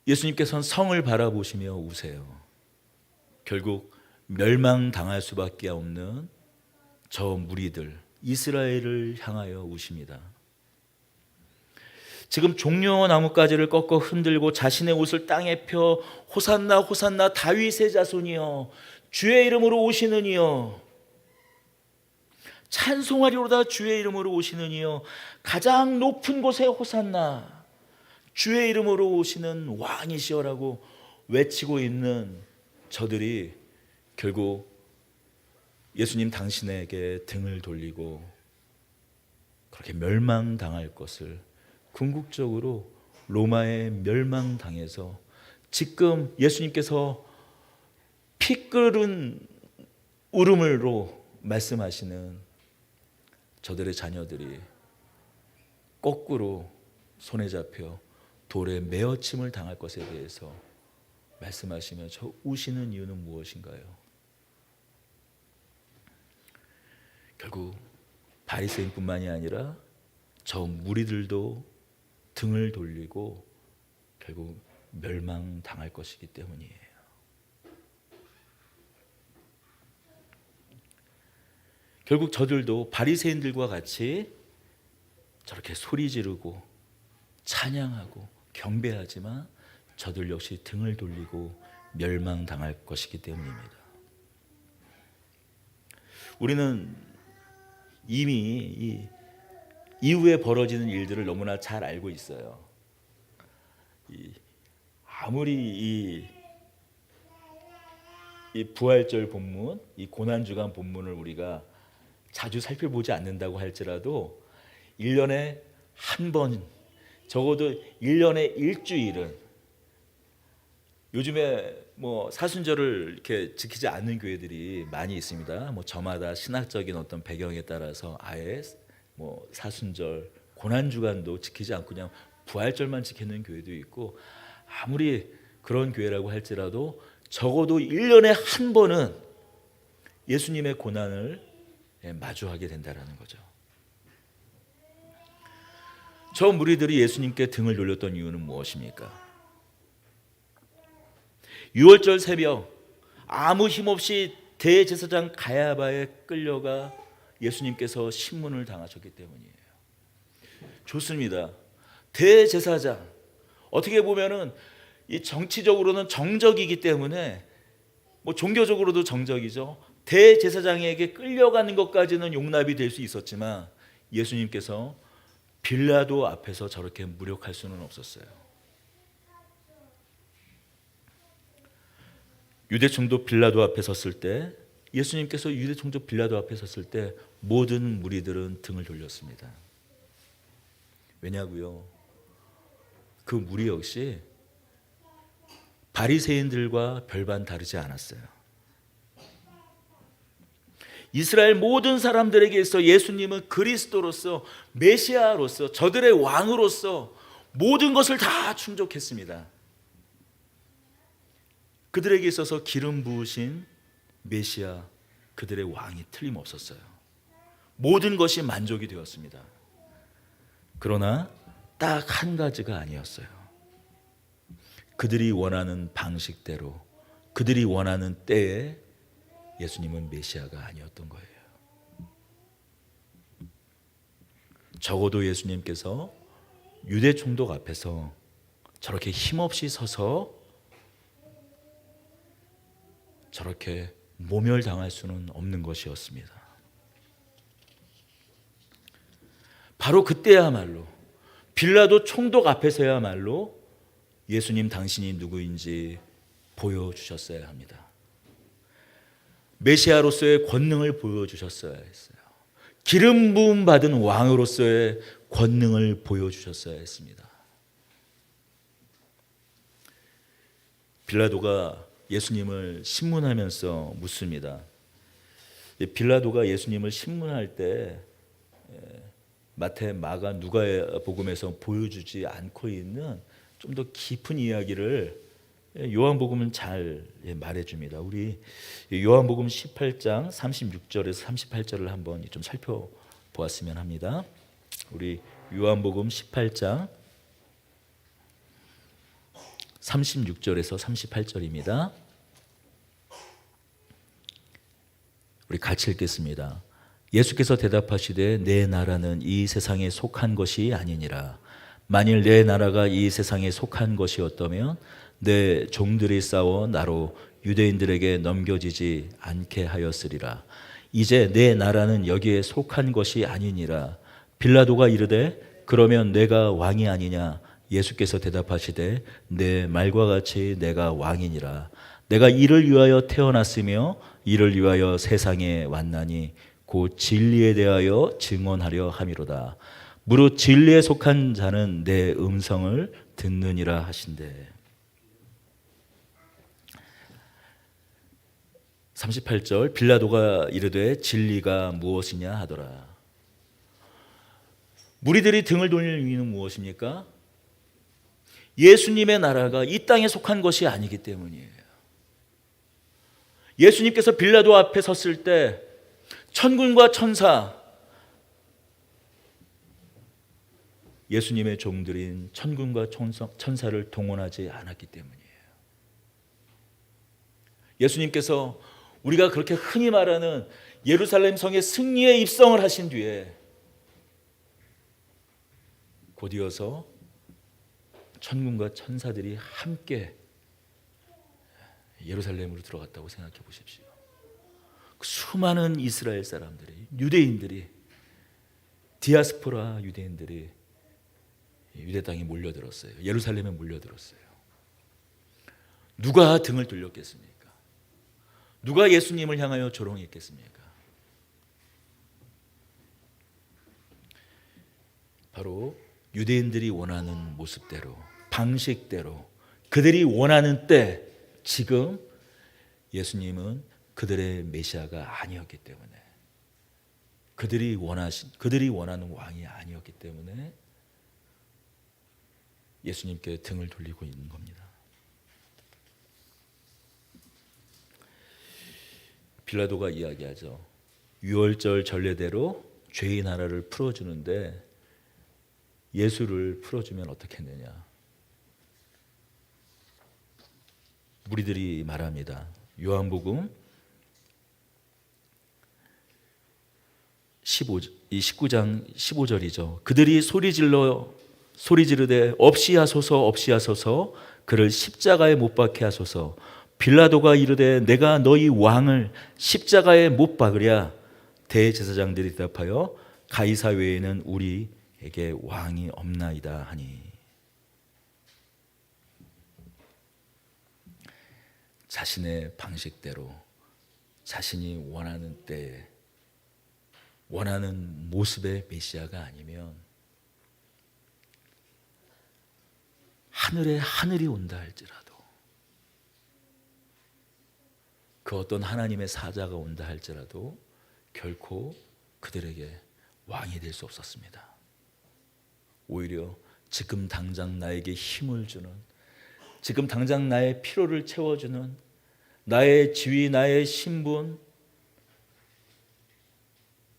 예수님께서는 성을 바라보시며 우세요. 결국 멸망당할 수밖에 없는 저 무리들 이스라엘을 향하여 우십니다. 지금 종려 나뭇가지를 꺾어 흔들고 자신의 옷을 땅에 펴 호산나 호산나 다윗의 자손이여, 주의 이름으로 오시는 이여, 찬송하리로다 주의 이름으로 오시는 이여, 가장 높은 곳에 호산나, 주의 이름으로 오시는 왕이시여라고 외치고 있는 저들이 결국 예수님 당신에게 등을 돌리고 그렇게 멸망당할 것을, 궁극적으로 로마에 멸망당해서 지금 예수님께서 피 끓은 울음으로 말씀하시는 저들의 자녀들이 거꾸로 손에 잡혀 돌에 매어침을 당할 것에 대해서 말씀하시며 저 우시는 이유는 무엇인가요? 결국 바리새인뿐만이 아니라 저 무리들도 등을 돌리고 결국 멸망당할 것이기 때문이에요. 결국 저들도 바리새인들과 같이 저렇게 소리 지르고 찬양하고 경배하지만 저들 역시 등을 돌리고 멸망당할 것이기 때문입니다. 우리는 이미 이 이후에 벌어지는 일들을 너무나 잘 알고 있어요. 아무리 이 부활절 본문, 이 고난주간 본문을 우리가 자주 살펴보지 않는다고 할지라도 1년에 한 번, 적어도 1년에 일주일은, 요즘에 뭐 사순절을 이렇게 지키지 않는 교회들이 많이 있습니다. 뭐 저마다 신학적인 어떤 배경에 따라서 아예 뭐 사순절, 고난주간도 지키지 않고 그냥 부활절만 지키는 교회도 있고, 아무리 그런 교회라고 할지라도 적어도 1년에 한 번은 예수님의 고난을 마주하게 된다는 거죠. 저 무리들이 예수님께 등을 돌렸던 이유는 무엇입니까? 유월절 새벽 아무 힘없이 대제사장 가야바에 끌려가 예수님께서 신문을 당하셨기 때문이에요. 좋습니다. 대제사장, 어떻게 보면은 이 정치적으로는 정적이기 때문에, 뭐 종교적으로도 정적이죠. 대제사장에게 끌려가는 것까지는 용납이 될 수 있었지만 예수님께서 빌라도 앞에서 저렇게 무력할 수는 없었어요. 유대 총독 빌라도 앞에 섰을 때, 예수님께서 유대 총독 빌라도 앞에 섰을 때 모든 무리들은 등을 돌렸습니다. 왜냐고요? 그 무리 역시 바리새인들과 별반 다르지 않았어요. 이스라엘 모든 사람들에게 있어 예수님은 그리스도로서, 메시아로서, 저들의 왕으로서 모든 것을 다 충족했습니다. 그들에게 있어서 기름 부으신 메시아, 그들의 왕이 틀림없었어요. 모든 것이 만족이 되었습니다. 그러나 딱 한 가지가 아니었어요. 그들이 원하는 방식대로, 그들이 원하는 때에 예수님은 메시아가 아니었던 거예요. 적어도 예수님께서 유대 총독 앞에서 저렇게 힘없이 서서 저렇게 모멸당할 수는 없는 것이었습니다. 바로 그때야말로, 빌라도 총독 앞에서야말로 예수님 당신이 누구인지 보여주셨어야 합니다. 메시아로서의 권능을 보여주셨어야 했어요. 기름 부음 받은 왕으로서의 권능을 보여주셨어야 했습니다. 빌라도가 예수님을 신문하면서 묻습니다. 빌라도가 예수님을 신문할 때 마태, 마가, 누가의 복음에서 보여주지 않고 있는 좀 더 깊은 이야기를 요한복음은 잘 말해줍니다. 우리 요한복음 18장 36절에서 38절을 한번 좀 살펴보았으면 합니다. 우리 요한복음 18장 36절에서 38절입니다. 우리 같이 읽겠습니다. 예수께서 대답하시되 내 나라는 이 세상에 속한 것이 아니니라. 만일 내 나라가 이 세상에 속한 것이었다면 내 종들이 싸워 나로 유대인들에게 넘겨지지 않게 하였으리라. 이제 내 나라는 여기에 속한 것이 아니니라. 빌라도가 이르되 그러면 내가 왕이 아니냐? 예수께서 대답하시되 내 말과 같이 내가 왕이니라. 내가 이를 위하여 태어났으며 이를 위하여 세상에 왔나니 곧 진리에 대하여 증언하려 함이로다. 무릇 진리에 속한 자는 내 음성을 듣느니라 하신대. 38절 빌라도가 이르되 진리가 무엇이냐 하더라. 무리들이 등을 돌리는 이유는 무엇입니까? 예수님의 나라가 이 땅에 속한 것이 아니기 때문이에요. 예수님께서 빌라도 앞에 섰을 때 천군과 천사, 예수님의 종들인 천군과 천사를 동원하지 않았기 때문이에요. 예수님께서 우리가 그렇게 흔히 말하는 예루살렘 성의 승리에 입성을 하신 뒤에 곧이어서 천군과 천사들이 함께 예루살렘으로 들어갔다고 생각해 보십시오. 수많은 이스라엘 사람들이, 유대인들이, 디아스포라 유대인들이 유대 땅에 몰려들었어요. 예루살렘에 몰려들었어요. 누가 등을 돌렸겠습니까? 누가 예수님을 향하여 조롱했겠습니까? 바로 유대인들이 원하는 모습대로, 방식대로, 그들이 원하는 때, 지금 예수님은 그들의 메시아가 아니었기 때문에, 그들이 원하는 왕이 아니었기 때문에 예수님께 등을 돌리고 있는 겁니다. 빌라도가 이야기하죠. 유월절 전례대로 죄인 하나를 풀어주는데 예수를 풀어주면 어떻겠느냐. 무리들이 말합니다. 요한복음 19장 15절이죠. 그들이 소리 지르되 없이 하소서 없이 하소서 그를 십자가에 못 박게 하소서. 빌라도가 이르되 내가 너희 왕을 십자가에 못 박으랴. 대제사장들이 대답하여 가이사 외에는 우리에게 왕이 없나이다 하니. 자신의 방식대로 자신이 원하는 때에 원하는 모습의 메시아가 아니면 하늘에 하늘이 온다 할지라도, 그 어떤 하나님의 사자가 온다 할지라도 결코 그들에게 왕이 될 수 없었습니다. 오히려 지금 당장 나에게 힘을 주는, 지금 당장 나의 피로를 채워주는, 나의 지위, 나의 신분,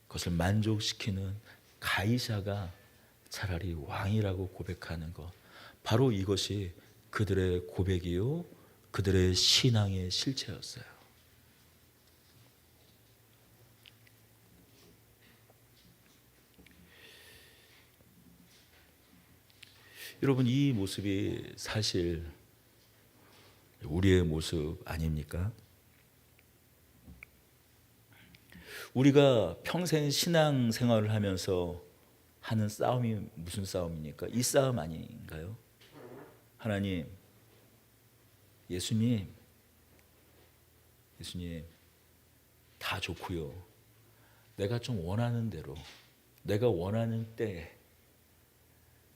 그것을 만족시키는 가이사가 차라리 왕이라고 고백하는 것, 바로 이것이 그들의 고백이요 그들의 신앙의 실체였어요. 여러분, 이 모습이 사실 우리의 모습 아닙니까? 우리가 평생 신앙 생활을 하면서 하는 싸움이 무슨 싸움입니까? 이 싸움 아닌가요? 하나님, 예수님 다 좋고요. 내가 좀 원하는 대로, 내가 원하는 때,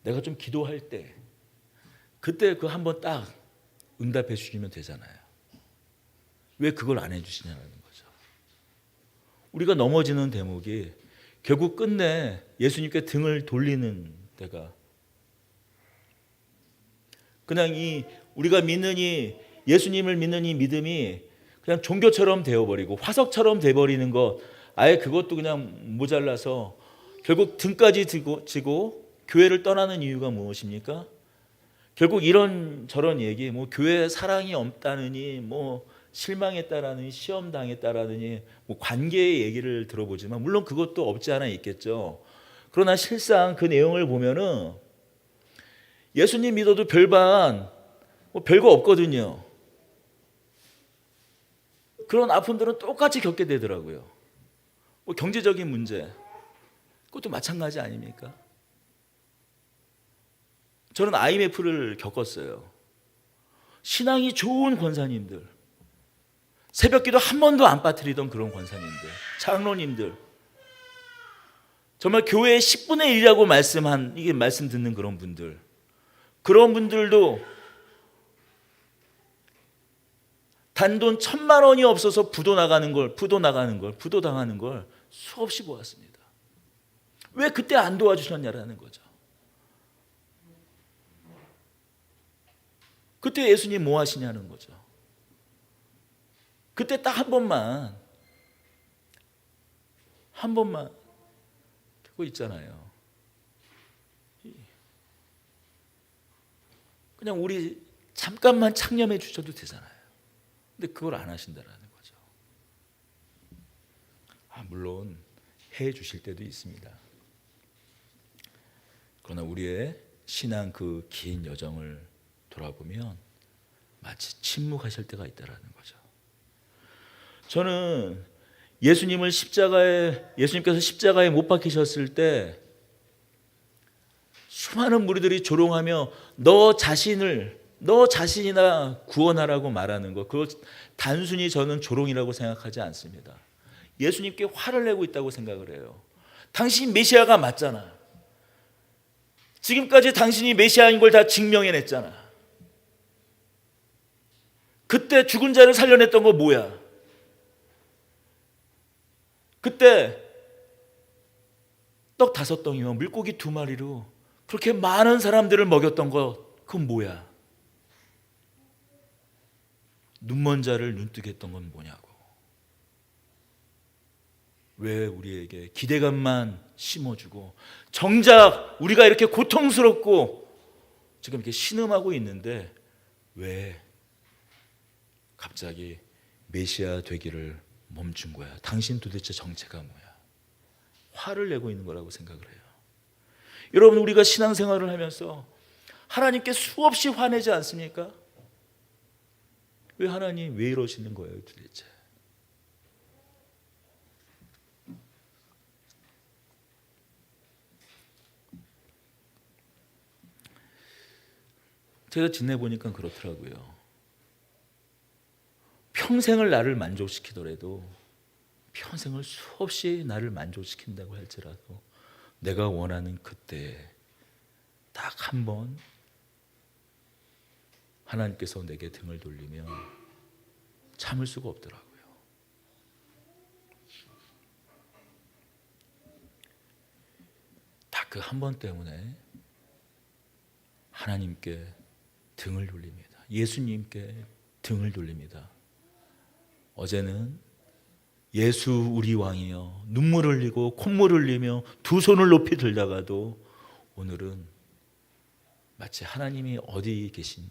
내가 좀 기도할 때, 그때 그 한번 딱 응답해 주시면 되잖아요. 왜 그걸 안 해주시냐는 거죠. 우리가 넘어지는 대목이 결국 끝내 예수님께 등을 돌리는 때가, 그냥 우리가 믿는 예수님을 믿는 이 믿음이 그냥 종교처럼 되어버리고 화석처럼 돼버리는 것, 아예 그것도 그냥 모자라서 결국 등까지 지고 교회를 떠나는 이유가 무엇입니까? 결국 이런 저런 얘기, 뭐 교회 사랑이 없다느니, 뭐 실망했다라느니, 시험 당했다라느니, 뭐 관계의 얘기를 들어보지만 물론 그것도 없지 않아 있겠죠. 그러나 실상 그 내용을 보면은 예수님 믿어도 별반 뭐 별거 없거든요. 그런 아픔들은 똑같이 겪게 되더라고요. 뭐 경제적인 문제, 그것도 마찬가지 아닙니까? 저는 IMF를 겪었어요. 신앙이 좋은 권사님들, 새벽기도 한 번도 안 빠뜨리던 그런 권사님들, 장로님들, 정말 교회의 10분의 1이라고 말씀 듣는 그런 분들, 그런 분들도 단돈 1,000만 원이 없어서 부도 당하는 걸 수없이 보았습니다. 왜 그때 안 도와주셨냐라는 거죠. 그때 예수님 뭐 하시냐는 거죠. 그때 딱 한 번만 그거 있잖아요. 그냥 우리 잠깐만 창념해 주셔도 되잖아요. 근데 그걸 안 하신다라는 거죠. 물론 해 주실 때도 있습니다. 그러나 우리의 신앙 그 긴 여정을 돌아보면 마치 침묵하실 때가 있다라는 거죠. 저는 예수님께서 십자가에 못 박히셨을 때 수많은 무리들이 조롱하며 너 자신이나 구원하라고 말하는 것, 그거 단순히 저는 조롱이라고 생각하지 않습니다. 예수님께 화를 내고 있다고 생각을 해요. 당신이 메시아가 맞잖아. 지금까지 당신이 메시아인 걸 다 증명해냈잖아. 그때 죽은 자를 살려냈던 거 뭐야? 그때 떡 5덩이와 물고기 2마리로 그렇게 많은 사람들을 먹였던 거 그건 뭐야? 눈먼 자를 눈뜨게 했던 건 뭐냐고. 왜 우리에게 기대감만 심어주고 정작 우리가 이렇게 고통스럽고 지금 이렇게 신음하고 있는데 왜 갑자기 메시아 되기를 멈춘 거야? 당신 도대체 정체가 뭐야? 화를 내고 있는 거라고 생각을 해요. 여러분, 우리가 신앙생활을 하면서 하나님께 수없이 화내지 않습니까? 왜 하나님 왜 이러시는 거예요 도대체? 제가 지내보니까 그렇더라고요. 평생을 나를 만족시키더라도, 평생을 수없이 나를 만족시킨다고 할지라도 내가 원하는 그때 딱 한 번 하나님께서 내게 등을 돌리면 참을 수가 없더라고요. 딱 그 한 번 때문에 하나님께 등을 돌립니다. 예수님께 등을 돌립니다. 어제는 예수 우리 왕이여 눈물 흘리고 콧물 흘리며 두 손을 높이 들다가도 오늘은 마치 하나님이 어디 계시냐,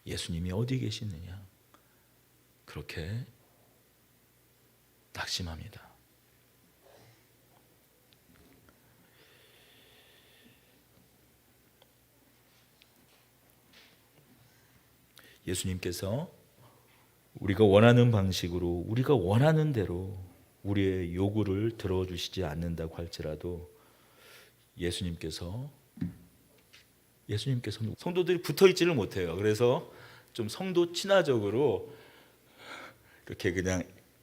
예수님이 어디 계시느냐, 그렇게 낙심합니다. 예수님께서 우리가 원하는 방식으로, 우리가 원하는 대로 우리의 요구를 들어주시지 않는다고 할지라도 예수님께서 성도들이 붙어있지를 못해요. 그래서 좀 성도 친화적으로 그렇게 그냥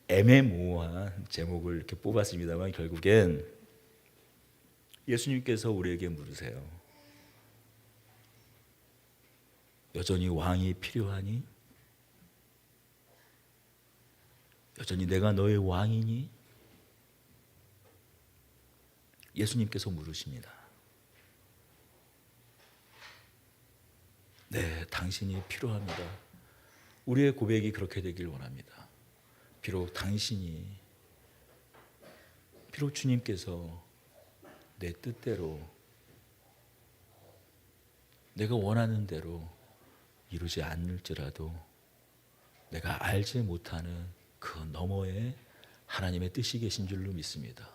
애매모호한 제목을 이렇게 뽑았습니다만, 결국엔 예수님께서 우리에게 물으세요. 여전히 왕이 필요하니? 여전히 내가 너의 왕이니? 예수님께서 물으십니다. 네, 당신이 필요합니다. 우리의 고백이 그렇게 되길 원합니다. 비록 주님께서 내 뜻대로, 내가 원하는 대로 이루지 않을지라도 내가 알지 못하는 그 너머에 하나님의 뜻이 계신 줄로 믿습니다.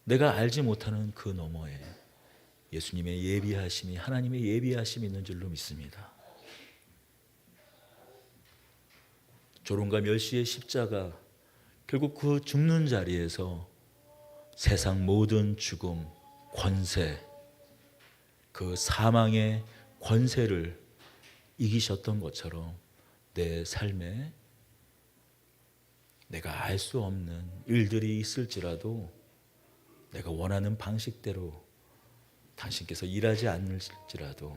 내가 알지 못하는 그 너머에 예수님의 예비하심이, 하나님의 예비하심이 있는 줄로 믿습니다. 조롱과 멸시의 십자가, 결국 그 죽는 자리에서 세상 모든 죽음, 권세, 그 사망의 권세를 이기셨던 것처럼 내 삶에 내가 알 수 없는 일들이 있을지라도 내가 원하는 방식대로 당신께서 일하지 않을지라도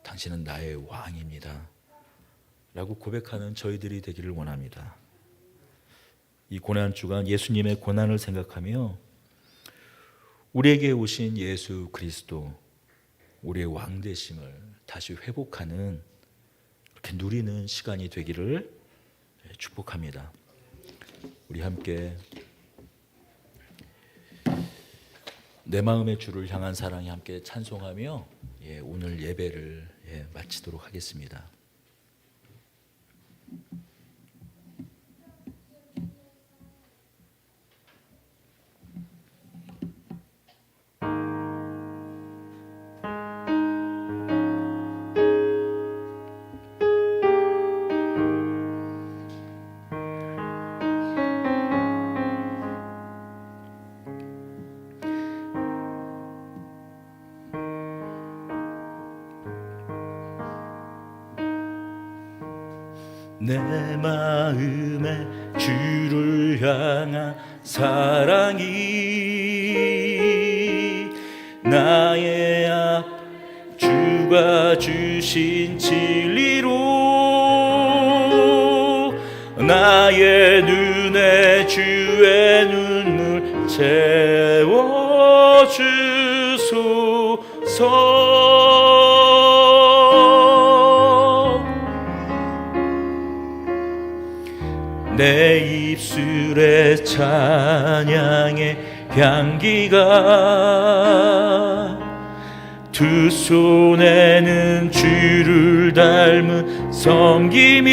당신은 나의 왕입니다 라고 고백하는 저희들이 되기를 원합니다. 이 고난주간 예수님의 고난을 생각하며 우리에게 오신 예수 그리스도, 우리의 왕되심을 다시 회복하는, 그렇게 누리는 시간이 되기를 축복합니다. 우리 함께 내 마음의 주를 향한 사랑이 함께 찬송하며 오늘 예배를 마치도록 하겠습니다. 내 마음에 주를 향한 사랑이 나의 앞 주가 주신 진리로 나의 눈에 주의 눈물 채워주소서. 내 입술에 찬양의 향기가 두 손에는 주를 닮은 섬김이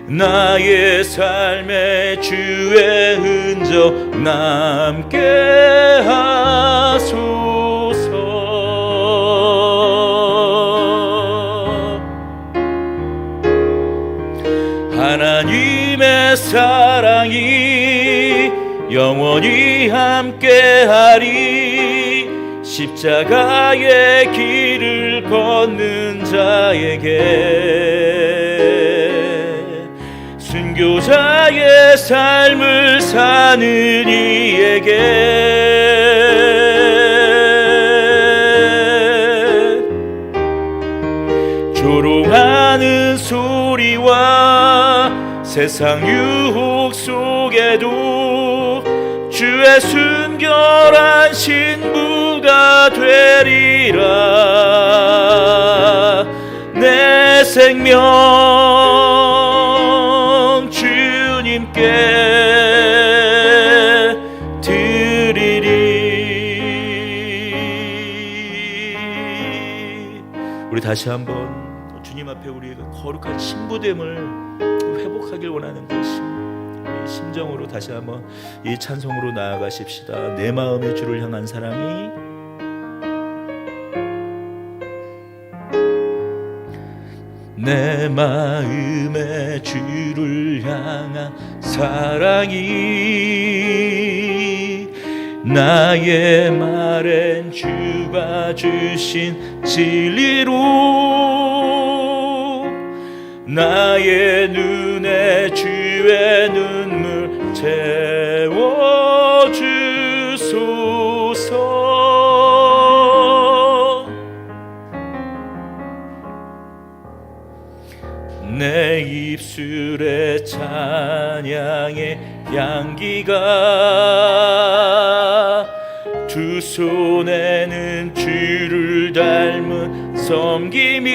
나의 삶에 주의 흔적 남게 하소서. 하나님의 사랑이 영원히 함께하리. 십자가의 길을 걷는 자에게, 순교자의 삶을 사는 이에게 조롱하는 소리와 세상 유혹 속에도 주의 순결한 신부가 되리라. 내 생명 주님께 드리리. 우리 다시 한번 주님 앞에 우리의 거룩한 신부됨을 회복하길 원하는 그 심정으로 다시 한번 이 찬송으로 나아가십시다. 내 마음의 주를 향한 사랑이 내 마음의 주를 향한 사랑이 나의 말엔 주가 주신 진리로 나의 눈에 주의 눈물 채워주소서. 내 입술에 찬양의 향기가 두 손에는 주를 닮은 섬김이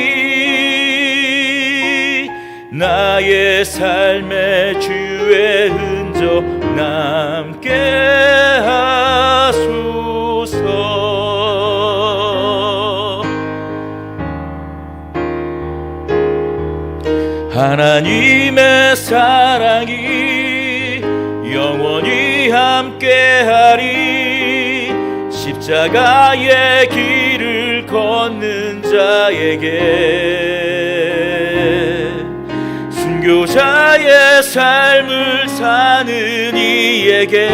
나의 삶에 주의 흔적 남게 하소서. 하나님의 사랑이 영원히 함께하리. 십자가의 길을 걷는 자에게, 순교자의 삶을 사는 이에게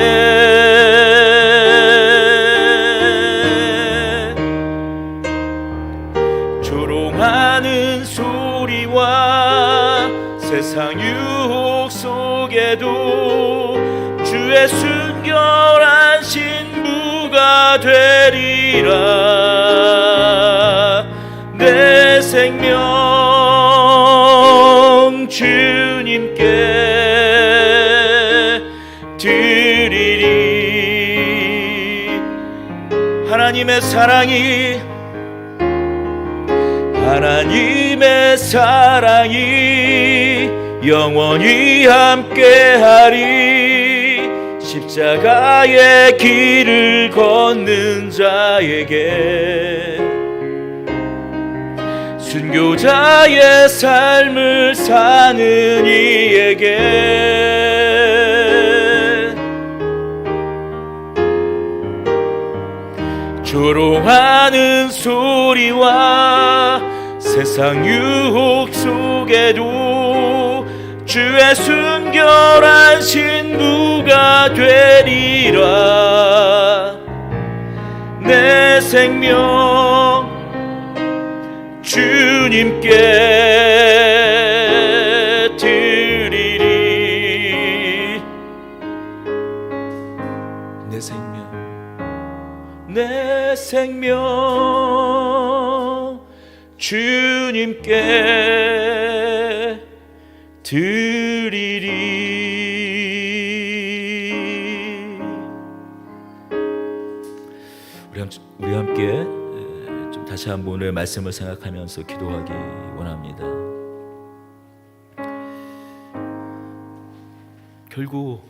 조롱하는 소리와 세상 유혹 속에도 주의 순결한 신부가 되리라. 내 생명 주님께 드리리. 하나님의 사랑이 영원히 함께하리. 십자가의 길을 걷는 자에게, 순교자의 삶을 사는 이에게, 조롱하는 소리와 세상 유혹 속에도 주의 순결한 신부가 되리라. 내 생명 주님께 드리리. 내 생명 주님께 드리리. 우리 함께 좀 다시 한번 오늘 말씀을 생각하면서 기도하기 원합니다. 결국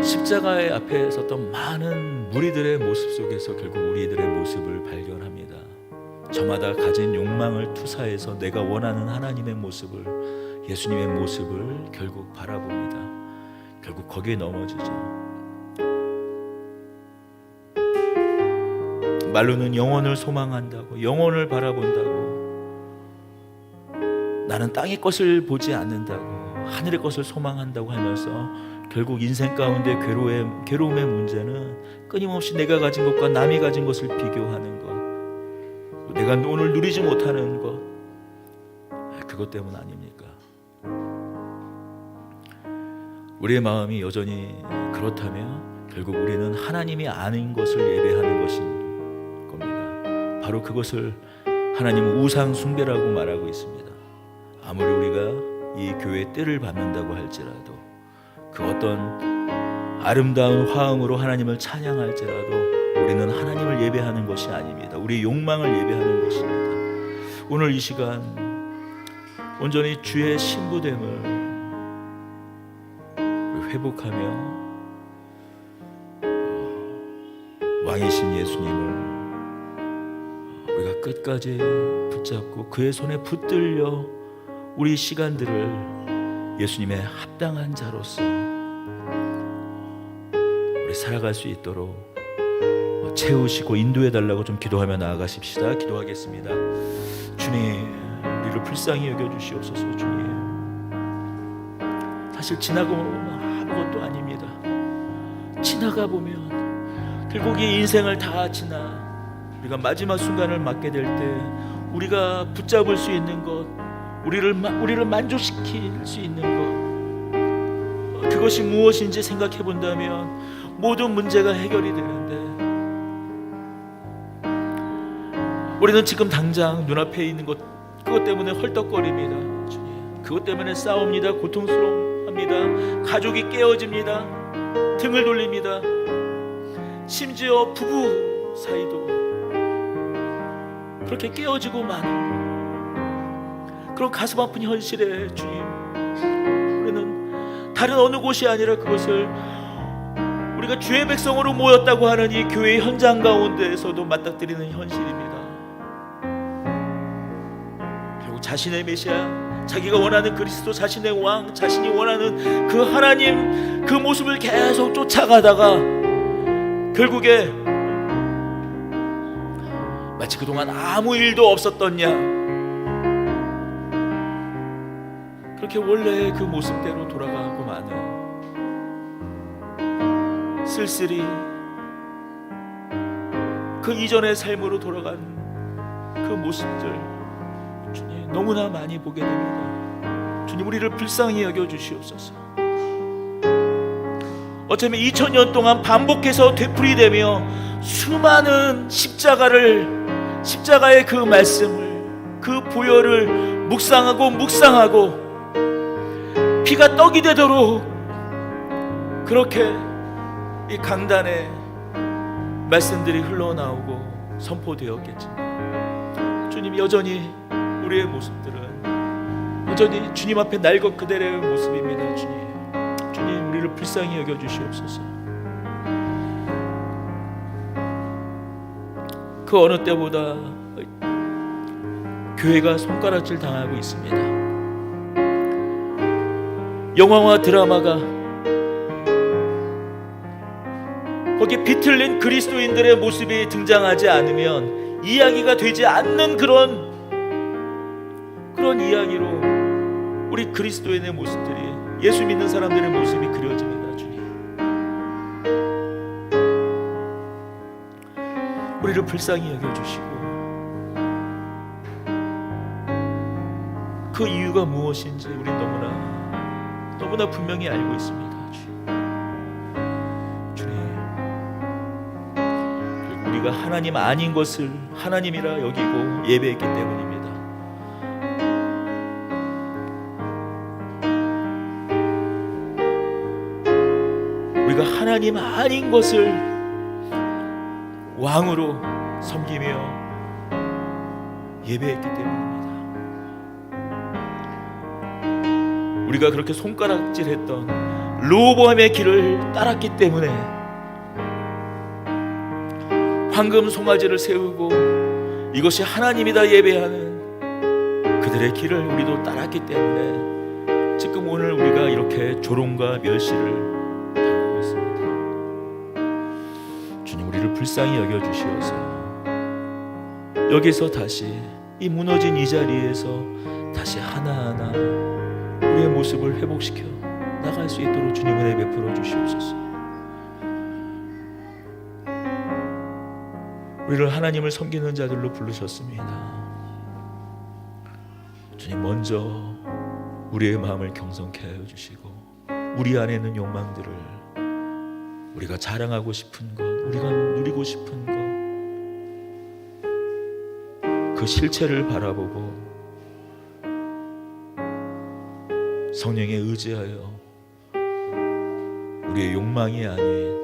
십자가의 앞에 섰던 많은 무리들의 모습 속에서 결국 우리들의 모습을 발견합니다. 저마다 가진 욕망을 투사해서 내가 원하는 하나님의 모습을, 예수님의 모습을 결국 바라봅니다. 결국 거기에 넘어지죠. 말로는 영원을 소망한다고, 영원을 바라본다고, 나는 땅의 것을 보지 않는다고, 하늘의 것을 소망한다고 하면서 결국 인생 가운데 괴로움의 문제는 끊임없이 내가 가진 것과 남이 가진 것을 비교하는 것, 내가 오늘 누리지 못하는 것, 그것 때문 아닙니까? 우리의 마음이 여전히 그렇다면 결국 우리는 하나님이 아닌 것을 예배하는 것인 겁니다. 바로 그것을 하나님은 우상 숭배라고 말하고 있습니다. 아무리 우리가 이 교회의 때를 받는다고 할지라도, 그 어떤 아름다운 화음으로 하나님을 찬양할지라도 우리는 하나님을 예배하는 것이 아닙니다. 우리의 욕망을 예배하는 것입니다. 오늘 이 시간 온전히 주의 신부됨을 회복하며 왕이신 예수님을 우리가 끝까지 붙잡고 그의 손에 붙들려 우리 시간들을 예수님의 합당한 자로서 우리 살아갈 수 있도록 채우시고 인도해 달라고 좀 기도하며 나아가십시다. 기도하겠습니다. 주님, 우리를 불쌍히 여겨주시옵소서. 주님, 사실 지나고 아무것도 아닙니다. 지나가 보면 결국 이 인생을 다 지나 우리가 마지막 순간을 맞게 될 때 우리가 붙잡을 수 있는 것, 우리를 만족시킬 수 있는 것, 그것이 무엇인지 생각해 본다면 모든 문제가 해결이 되는데, 우리는 지금 당장 눈앞에 있는 것, 그것 때문에 헐떡거립니다. 주님, 그것 때문에 싸웁니다. 고통스러워합니다. 가족이 깨어집니다. 등을 돌립니다. 심지어 부부 사이도 그렇게 깨어지고 많은 그런 가슴 아픈 현실에 주님, 우리는 다른 어느 곳이 아니라 그것을 우리가 주의 백성으로 모였다고 하는 이 교회 현장 가운데에서도 맞닥뜨리는 현실입니다. 결국 자신의 메시아, 자기가 원하는 그리스도, 자신의 왕, 자신이 원하는 그 하나님, 그 모습을 계속 쫓아가다가 결국에 마치 그동안 아무 일도 없었던 양 그렇게 원래의 그 모습대로 돌아가고 마는, 쓸쓸히 그 이전의 삶으로 돌아간 그 그 모습들 주님 너무나 많이 보게 됩니다. 주님 우리를 불쌍히 여겨 주시옵소서. 어쩌면 2000년 동안 반복해서 되풀이되며 수많은 십자가의 그 말씀을, 그 보혈을 묵상하고 피가 떡이 되도록 그렇게 이 강단에 말씀들이 흘러나오고 선포되었겠지만 주님 여전히 우리의 모습들은 여전히 주님 앞에 날 것 그대로의 모습입니다. 주님 우리를 불쌍히 여겨 주시옵소서. 그 어느 때보다 교회가 손가락질 당하고 있습니다. 영화와 드라마가 거기 비틀린 그리스도인들의 모습이 등장하지 않으면 이야기가 되지 않는 그런 이야기로 우리 그리스도인의 모습들이, 예수 믿는 사람들의 모습이 그려집니다. 주님 우리를 불쌍히 여겨주시고 그 이유가 무엇인지 우린 너무나 분명히 알고 있습니다. 주님 우리가 하나님 아닌 것을 하나님이라 여기고 예배했기 때문입니다. 우리가 하나님 아닌 것을 왕으로 섬기며 예배했기 때문입니다. 우리가 그렇게 손가락질했던 르호보암의 길을 따랐기 때문에 황금 송아지를 세우고 이것이 하나님이다 예배하는 그들의 길을 우리도 따랐기 때문에 지금 오늘 우리가 이렇게 조롱과 멸시를 당하고 있습니다. 주님 우리를 불쌍히 여겨주시어서 여기서 다시 이 무너진 이 자리에서 다시 하나하나 우리의 모습을 회복시켜 나갈 수 있도록 주님 은혜 베풀어 주시옵소서. 우리를 하나님을 섬기는 자들로 부르셨습니다. 주님 먼저 우리의 마음을 경성케 하여 주시고 우리 안에 있는 욕망들을, 우리가 자랑하고 싶은 것, 우리가 누리고 싶은 것, 그 실체를 바라보고 성령에 의지하여 우리의 욕망이 아닌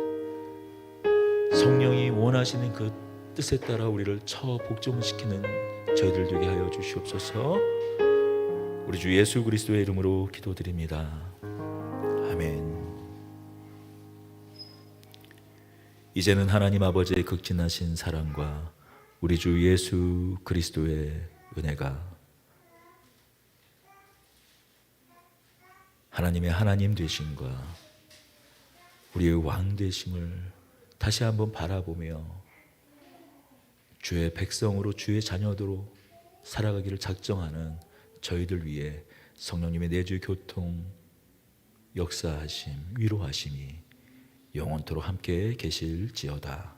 성령이 원하시는 그 뜻에 따라 우리를 복종시키는 저희들 되게 하여 주시옵소서. 우리 주 예수 그리스도의 이름으로 기도드립니다. 아멘. 이제는 하나님 아버지의 극진하신 사랑과 우리 주 예수 그리스도의 은혜가, 하나님의 하나님 되심과 우리의 왕 되심을 다시 한번 바라보며 주의 백성으로, 주의 자녀들로 살아가기를 작정하는 저희들 위해 성령님의 내주 교통, 역사하심, 위로하심이 영원토록 함께 계실지어다.